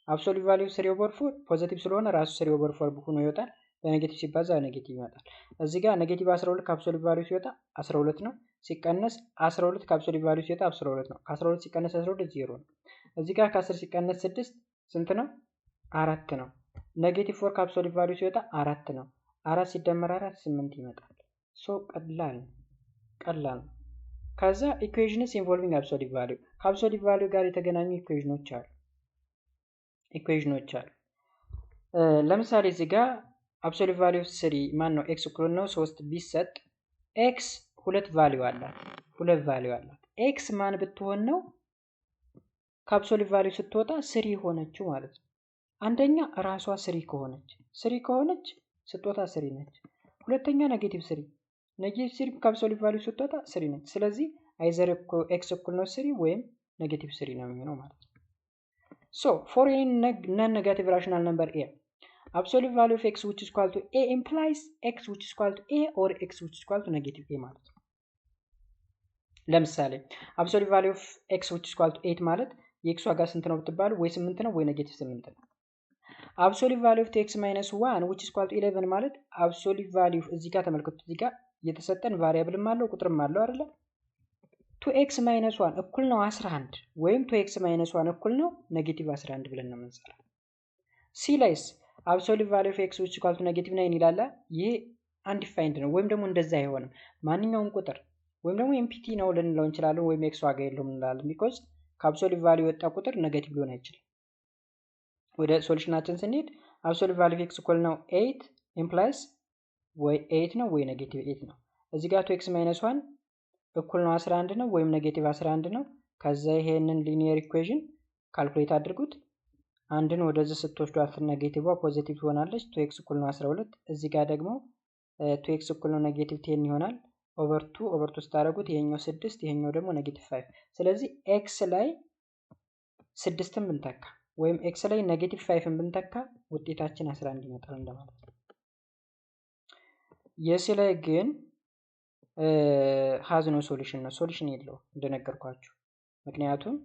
absolute value 3 over 4 ፖዚቲቭ ስለሆነ ራሱ 3 over 4 ሆኖ ይወጣል። በኔጌቲቭ ሲባዛ ኔጌቲቭ ይመጣል። እዚህ ጋር ኔጌቲቭ 12 ከአብሶሉት ቫልዩ ሲወጣ 12 ነው። ሲቀነስ 12 ከአብሶሉት ቫልዩ ሲወጣ 12 ነው። ከ12 ሲቀነስ 12 0 ነው። እዚህ ጋር ከ10 ሲቀነስ 6 ስንት ነው? 4 ነው። ኔጌቲቭ 4 ከአብሶሉት ቫልዩ ሲወጣ 4 ነው። 4 ሲደመር 4 8 ይመጣል። ሶ ቀላል ነው። ከዛ ኢኩዌሽንስ ኢንቮልቪንግ አብሶሉት ቫልዩ ከአብሶሉት ቫልዩ ጋር የተገናኙ ኢኩዌሽኖች አሉ። ለምሳሌ እዚህ ጋር absolute value of 3 ማን ነው? ኤክስ እኩል ነው 3 ቢሰጥ ኤክስ ሁለት ቫልዩ አላት። ኤክስ ማን ብትሆን ነው ከአብሶሉት ቫልዩ ስትወጣ 3 ሆነችው ማለት ነው። አንደኛ ራሷ 3 ከሆነች ስትወጣ 3 ነች። ሁለተኛ ኔጌቲቭ 3 ከአብሶሉት ቫልዩ ስትወጣ 3 ነች። ስለዚህ አይዘር ኤክስ እኩል ነው 3 ወይም ኔጌቲቭ 3 ነው የሚሆነው ማለት ነው። ሶ ፎር ኤኒ ነን ኔጋቲቭ ራሽናል ነምበር ኤ absolute value of x which is equal to a implies x which is equal to a or x which is equal to negative a ማለት ነው። ለምሳሌ absolute value of x which is equal to 8 ማለት የx ዋጋ ስንት ነው ብትባሉ ወይ 8 ነው ወይ ኔጌቲቭ 8 ነው። absolute value of x minus 1 which is equal to 11 ማለት absolute value እዚህ ጋር ተመልከቱ። እዚህ ጋር የተሰጠን ቫሪያብልም አለው ቁጥርም አለው አይደለ? 2x minus 1 እኩል ነው 11 ወይም 2x minus 1 እኩል ነው ኔጌቲቭ 11 ብለን ነው የምንሰራው። ሲ ላይስ absolute value of x which is equal to negative 9 ይላል። ይሄ undefined ነው ወይም ደግሞ እንደዛ አይሆንም። ማንኛውም ቁጥር ወይም ደግሞ ኤምፒቲ ነው ልንለው እንችላለን ወይም ኤክስ ዋጋ የለውም እንላለን። ቢኮዝ ከአብሶሉት ቫልዩ የወጣ ቁጥር ኔጌቲቭ ሊሆን አይችልም። ወደ ሶሉሽናችን ስንሄድ absolute value of x እኩል ነው 8 implies ወይ 8 ነው ወይ ኔጌቲቭ 8 ነው። እዚህ ጋር 2x minus 1 እኩል ነው 11 ነው ወይም ኔጌቲቭ 11 ነው። ከዛ ይሄንን ሊኒየር ኢኩዌሽን ካልኩሌት አድርጉት። አንድን ወደዚህ ስትወስዷት ኔጌቲቭዋ ፖዚቲቭ ትሆናለች። 2x እኩል ነው 12 እዚህ ጋር ደግሞ 2x እኩል ነው ኔጌቲቭ 10 ይሆናል። ኦቨር 2 ስታደርጉት ይሄኛው 6 ይሄኛው ደግሞ ኔጌቲቭ 5። ስለዚህ x ላይ 6ን ብንተካ ወይም x ላይ ኔጌቲቭ 5ን ብንተካ ውጤታችን 11 ይመጣል እንደማለት ነው። የሲ ላይ ግን ሃዝ ኖ ሶሉሽን ነው። ሶሉሽን የለውም እንደነገርኳችሁ። ምክንያቱም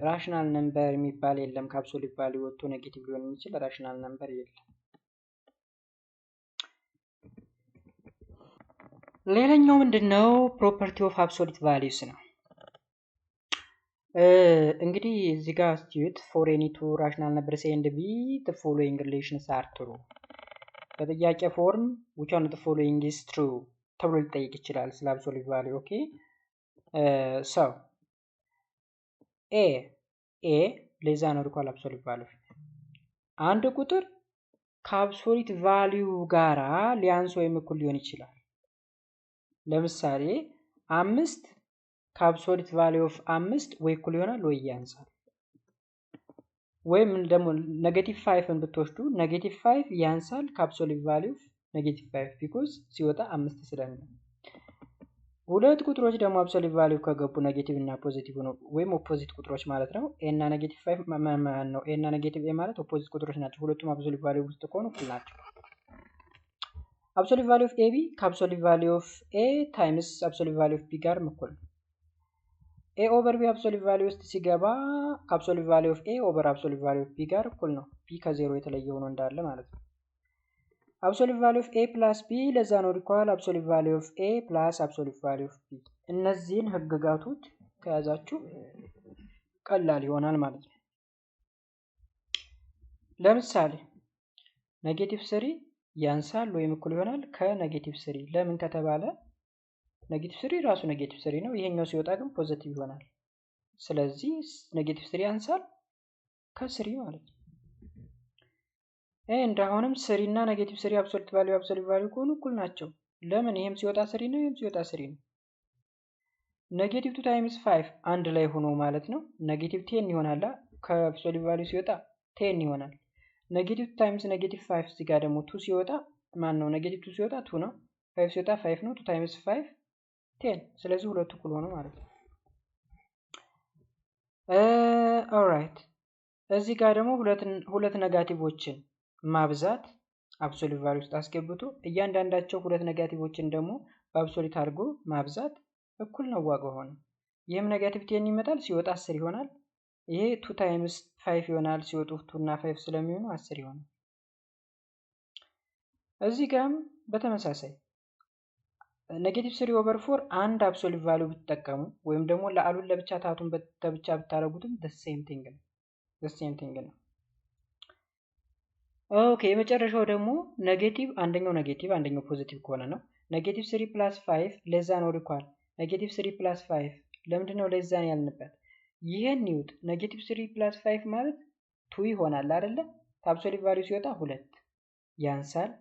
ራሽናል ነምበር የሚባል የለም። ከአብሶሉት ቫልዩ ወጥቶ ኔጌቲቭ ሊሆን የሚችል ራሽናል ነምበር የለም። ሌላኛው ምንድነው? ፕሮፐርቲ ኦፍ አብሶሉት ቫልዩስ ነው። እንግዲህ እዚህ ጋር ስቲዩት ፎር ኤኒ ቱ ራሽናል ነምበርስ ኤ ኤንድ ቢ the following relations are true። በጥያቄ ፎርም which one of the following is true ተብሎ ሊጠይቅ ይችላል ስለ አብሶሉት ቫልዩ። ኦኬ ሶ ኤ ሌዛ ነው ሪኳል አብሶሉት ቫልዩ አንድ ቁጥር ከአብሶሉት ቫልዩ ጋራ ሊያንስ ወይም እኩል ሊሆን ይችላል። ለምሳሌ 5 ከአብሶሉት ቫልዩ ኦፍ 5 ወይ እኩል ይሆናል ወይ ያንሳል። ወይም ደግሞ ኔጌቲቭ 5ን ብትወስዱ ኔጌቲቭ 5 ያንሳል ከአብሶሉት ቫልዩ ኔጌቲቭ 5 ቢኮዝ ሲወጣ 5 ስለሚሆን። ሁለት ቁጥሮች ደግሞ አብሶሉት ቫልዩ ከገቡ ኔጌቲቭ እና ፖዚቲቭ ነው ወይም ኦፖዚት ቁጥሮች ማለት ነው። ኤ እና ኔጌቲቭ 5 ማን ነው? ኤ እና ኔጌቲቭ ኤ ማለት ኦፖዚት ቁጥሮች ናቸው። ሁለቱም አብሶሉት ቫልዩ ውስጥ ከሆኑ እኩል ናቸው። አብሶሉት ቫልዩ ኦፍ ኤቢ ከአብሶሉት ቫልዩ ኦፍ ኤ ታይምስ አብሶሉት ቫልዩ ኦፍ ቢ ጋር እኩል ነው። ኤ ኦቨር ቢ አብሶሉት ቫልዩ ውስጥ ሲገባ ከአብሶሉት ቫልዩ ኦፍ ኤ ኦቨር አብሶሉት ቫልዩ ኦፍ ቢ ጋር እኩል ነው። ቢ ከዜሮ የተለየ ሆኖ እንዳለ ማለት ነው። አብሶሉት ቫልዩ ኦፍ ኤ ፕላስ ቢ ለዛ ነው ሪኳል አብሶሉት ቫልዩ ኦፍ ኤ ፕላስ አብሶሉት ቫልዩ ኦፍ ቢ። እነዚህን ህግጋቶች ከያዛችሁ ቀላል ይሆናል ማለት ነው። ለምሳሌ ኔጌቲቭ 3 ያንሳል ወይም እኩል ይሆናል ከኔጌቲቭ 3። ለምን ከተባለ ኔጌቲቭ 3 ራሱ ኔጌቲቭ 3 ነው። ይሄኛው ሲወጣ ግን ፖዚቲቭ ይሆናል። ስለዚህ ኔጌቲቭ 3 ያንሳል ከ3 ማለት ነው። ኤንድ አሁንም 3 እና ኔጌቲቭ 3 አብሶሉት ቫልዩ ከሆኑ እኩል ናቸው። ለምን? ይሄም ሲወጣ 3 ነው፣ ይሄም ሲወጣ 3 ነው። ኔጌቲቭ 2 ታይምስ 5 አንድ ላይ ሆኖ ማለት ነው ኔጌቲቭ 10 ይሆናል። ከአብሶሉት ቫልዩ ሲወጣ 10 ይሆናል። ኔጌቲቭ 2 ታይምስ ኔጌቲቭ 5 እዚህ ጋር ደግሞ 2 ሲወጣ ማን ነው? ኔጌቲቭ 2 ሲወጣ 2 ነው። 5 ሲወጣ 5 ነው። 2 ታይምስ 5 10። ስለዚህ ሁለቱ እኩል ሆኖ ማለት ነው። ኦልራይት እዚህ ጋር ደግሞ ሁለት ኔጋቲቮችን ማብዛት አብሶሉት ቫልዩ ውስጥ አስገብቶ እያንዳንዳቸው ሁለት ኔጋቲቮችን ደግሞ በአብሶሉት አድርጎ ማብዛት እኩል ነው ዋጋው ሆነ። ይህም ኔጋቲቭ 10 ይመጣል፣ ሲወጣ 10 ይሆናል። ይሄ 2 ታይምስ 5 ይሆናል፣ ሲወጡ 2 እና 5 ስለሚሆኑ 10 ይሆናል። እዚህ ጋርም በተመሳሳይ ኔጌቲቭ 3 ኦቨር 4 አንድ አብሶሉት ቫልዩ ብትጠቀሙ ወይም ደግሞ ለአሉን ለብቻ ታቱን በብቻ ብታረጉትም the same thing ነው። ኦኬ የመጨረሻው ደግሞ ኔጌቲቭ አንደኛው ፖዚቲቭ ከሆነ ነው። ኔጌቲቭ 3 ፕላስ 5 ለዛ ነው ሪኳል ኔጌቲቭ 3 ፕላስ 5 ለምንድነው ለዛ ነው ያልንበት? ይሄን ኒውት ኔጌቲቭ 3 ፕላስ 5 ማለት 2 ይሆናል አይደለ? ከአብሶሉት ቫልዩ ሲወጣ 2 ያንሳል።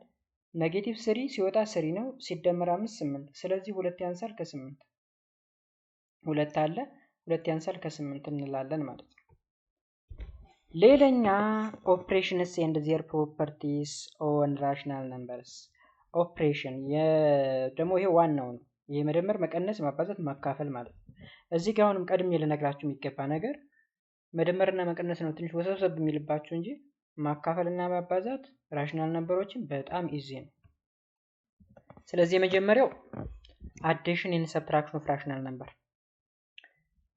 ኔጌቲቭ 3 ሲወጣ 3 ነው፣ ሲደመር 5 8። ስለዚህ 2 ያንሳል ከ8 2 አለ 2 ያንሳል ከ8 እንላለን ማለት ነው። ሌላኛ ኦፕሬሽንስ ኤንድ ዜር ፕሮፐርቲስ ኦን ራሽናል ነምበርስ። ኦፕሬሽን ደግሞ ይሄ ዋናው ነው። ይሄ መደመር፣ መቀነስ፣ ማባዛት፣ ማካፈል ማለት ነው። እዚህ ጋር አሁንም ቀድሜ ልነግራችሁ የሚገባ ነገር መደመርና መቀነስ ነው ትንሽ ወሰብሰብ የሚልባችሁ እንጂ ማካፈልና ማባዛት ራሽናል ነምበሮችን በጣም ኢዚ ነው። ስለዚህ የመጀመሪያው አዲሽን ኤንድ ሰብትራክሽን ኦፍ ራሽናል ነምበር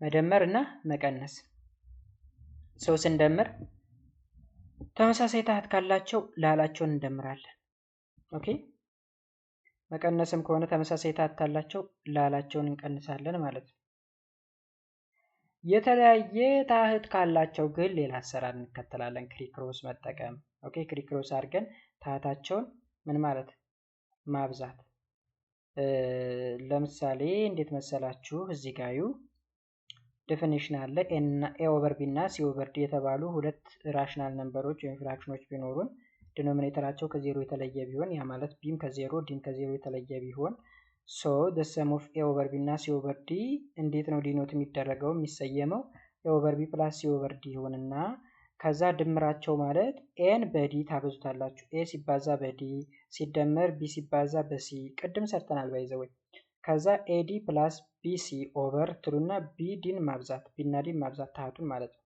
መደመር እና መቀነስ። ሰው ስንደምር ተመሳሳይ ታህት ካላቸው ላላቸውን እንደምራለን። ኦኬ መቀነስም ከሆነ ተመሳሳይ ታህት ካላቸው ላላቸውን እንቀንሳለን ማለት ነው። የተለያየ ታህት ካላቸው ግን ሌላ አሰራር እንከተላለን፣ ክሪክሮስ መጠቀም። ኦኬ ክሪክሮስ አድርገን ታህታቸውን ምን ማለት ማብዛት። ለምሳሌ እንዴት መሰላችሁ? እዚህ ጋዩ ዴፊኒሽን አለ። ኤ ኦቨር ቢ እና ሲ ኦቨር ዲ የተባሉ ሁለት ራሽናል ነምበሮች ወይም ፍራክሽኖች ቢኖሩን ዲኖሚኔተራቸው ከዜሮ የተለየ ቢሆን ያ ማለት ቢም ከዜሮ ዲም ከዜሮ የተለየ ቢሆን ሶ the sum of a over b እና c over d እንዴት ነው ዲኖት የሚደረገው የሚሰየመው? a over b plus c over d ይሆንና ከዛ ድምራቸው ማለት ኤን በዲ ታበዙታላችሁ። ኤ ሲባዛ በዲ ሲደመር ቢ ሲባዛ በሲ ቅድም ሰርተናል ባይዘወይ። ከዛ ኤዲ ፕላስ ቢሲ ኦቨር ትሉና ቢዲን ማብዛት ቢና ዲን ማብዛት ታህቱን ማለት ነው።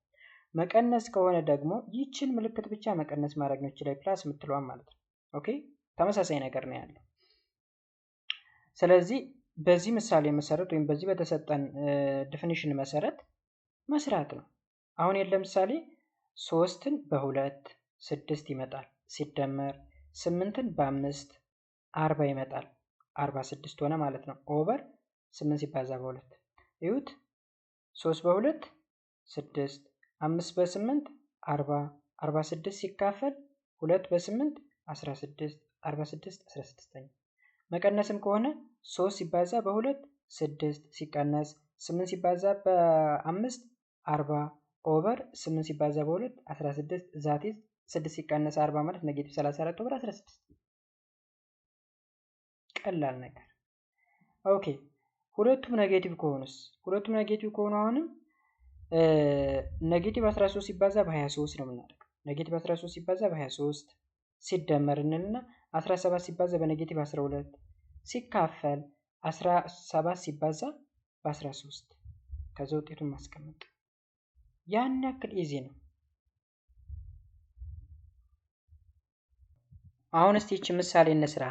መቀነስ ከሆነ ደግሞ ይችን ምልክት ብቻ መቀነስ ማድረግ ነው ይችላል ፕላስ የምትለዋን ማለት ነው። ኦኬ ተመሳሳይ ነገር ነው ያለው። ስለዚህ በዚህ ምሳሌ መሰረት ወይም በዚህ በተሰጠን ዲፊኒሽን መሰረት መስራት ነው። አሁን ለምሳሌ 3ን በ2 6 ይመጣል፣ ሲደመር 8ን በ5 40 ይመጣል፣ 46 ሆነ ማለት ነው። ኦቨር 8 ሲባዛ በ2 እዩት። 3 በ2 6 5 በ8 40 46 ሲካፈል 2 በ8 16 46 16ኛ። መቀነስም ከሆነ 3 ሲባዛ በ2 6 ሲቀነስ 8 ሲባዛ በ5 40 ኦቨር 8 ሲባዛ በ2 16 ዛት ኢዝ 6 ሲቀነስ 40 ማለት ኔጌቲቭ 34 ኦቨር 16 ቀላል ነገር። ኦኬ ሁለቱም ኔጌቲቭ ከሆኑ አሁንም ኔጌቲቭ 13 ሲባዛ በ23 ነው የምናደርገው። ኔጌቲቭ 13 ሲባዛ በ23 ሲደመር እንልና 17 ሲባዛ በኔጌቲቭ 12 ሲካፈል 17 ሲባዛ በ13 ከዛ ውጤቱን ማስቀመጥ ያን ያክል ኢዚ ነው። አሁን እስቲ እቺ ምሳሌ እንስራ።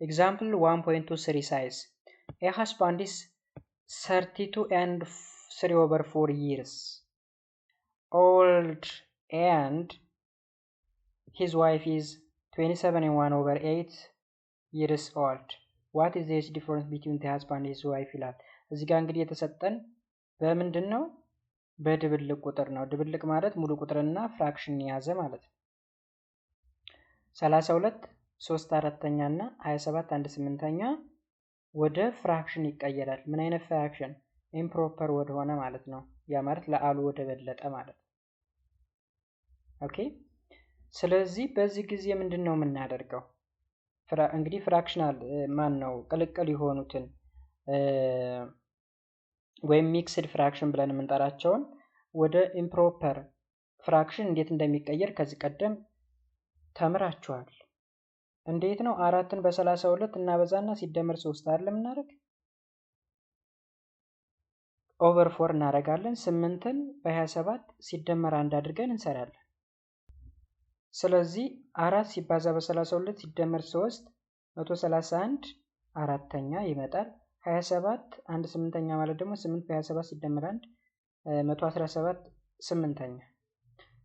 ኤግዛምፕል 1.23 ሳይዝ a husband is 32 and 3/4 years old and his wife is 27 and 1/8 years old. What is the age difference between the husband and his wife ይላል። እዚህ ጋር እንግዲህ የተሰጠን በምንድን ነው? በድብልቅ ቁጥር ነው። ድብልቅ ማለት ሙሉ ቁጥርና ፍራክሽን የያዘ ማለት ነው። 32 3/4 እና 27 1/8 ወደ ፍራክሽን ይቀየራል። ምን አይነት ፍራክሽን? ኢምፕሮፐር ወደ ሆነ ማለት ነው። ያ ማለት ለአሉ ወደ በለጠ ማለት ነው። ኦኬ ስለዚህ በዚህ ጊዜ ምንድነው የምናደርገው? እንግዲህ ፍራክሽናል ማን ነው ቅልቅል የሆኑትን ወይም ሚክስድ ፍራክሽን ብለን የምንጠራቸውን ወደ ኢምፕሮፐር ፍራክሽን እንዴት እንደሚቀየር ከዚህ ቀደም ተምራችኋል። እንዴት ነው? 4ን በ32 እናበዛና ሲደመር 3 አይደለም እናደርግ ኦቨር 4 እናደርጋለን። 8ን በ27 ሲደመር 1 አድርገን እንሰራለን። ስለዚህ 4 ሲባዛ በ32 ሲደመር 3 131 አራተኛ ይመጣል። 27 1/8 ማለት ደግሞ 8 በ27 ሲደመር 1 117 8ኛ።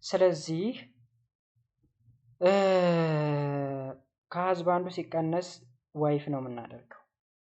ስለዚህ ከሀዝባንዱ ሲቀነስ ዋይፍ ነው የምናደርገው።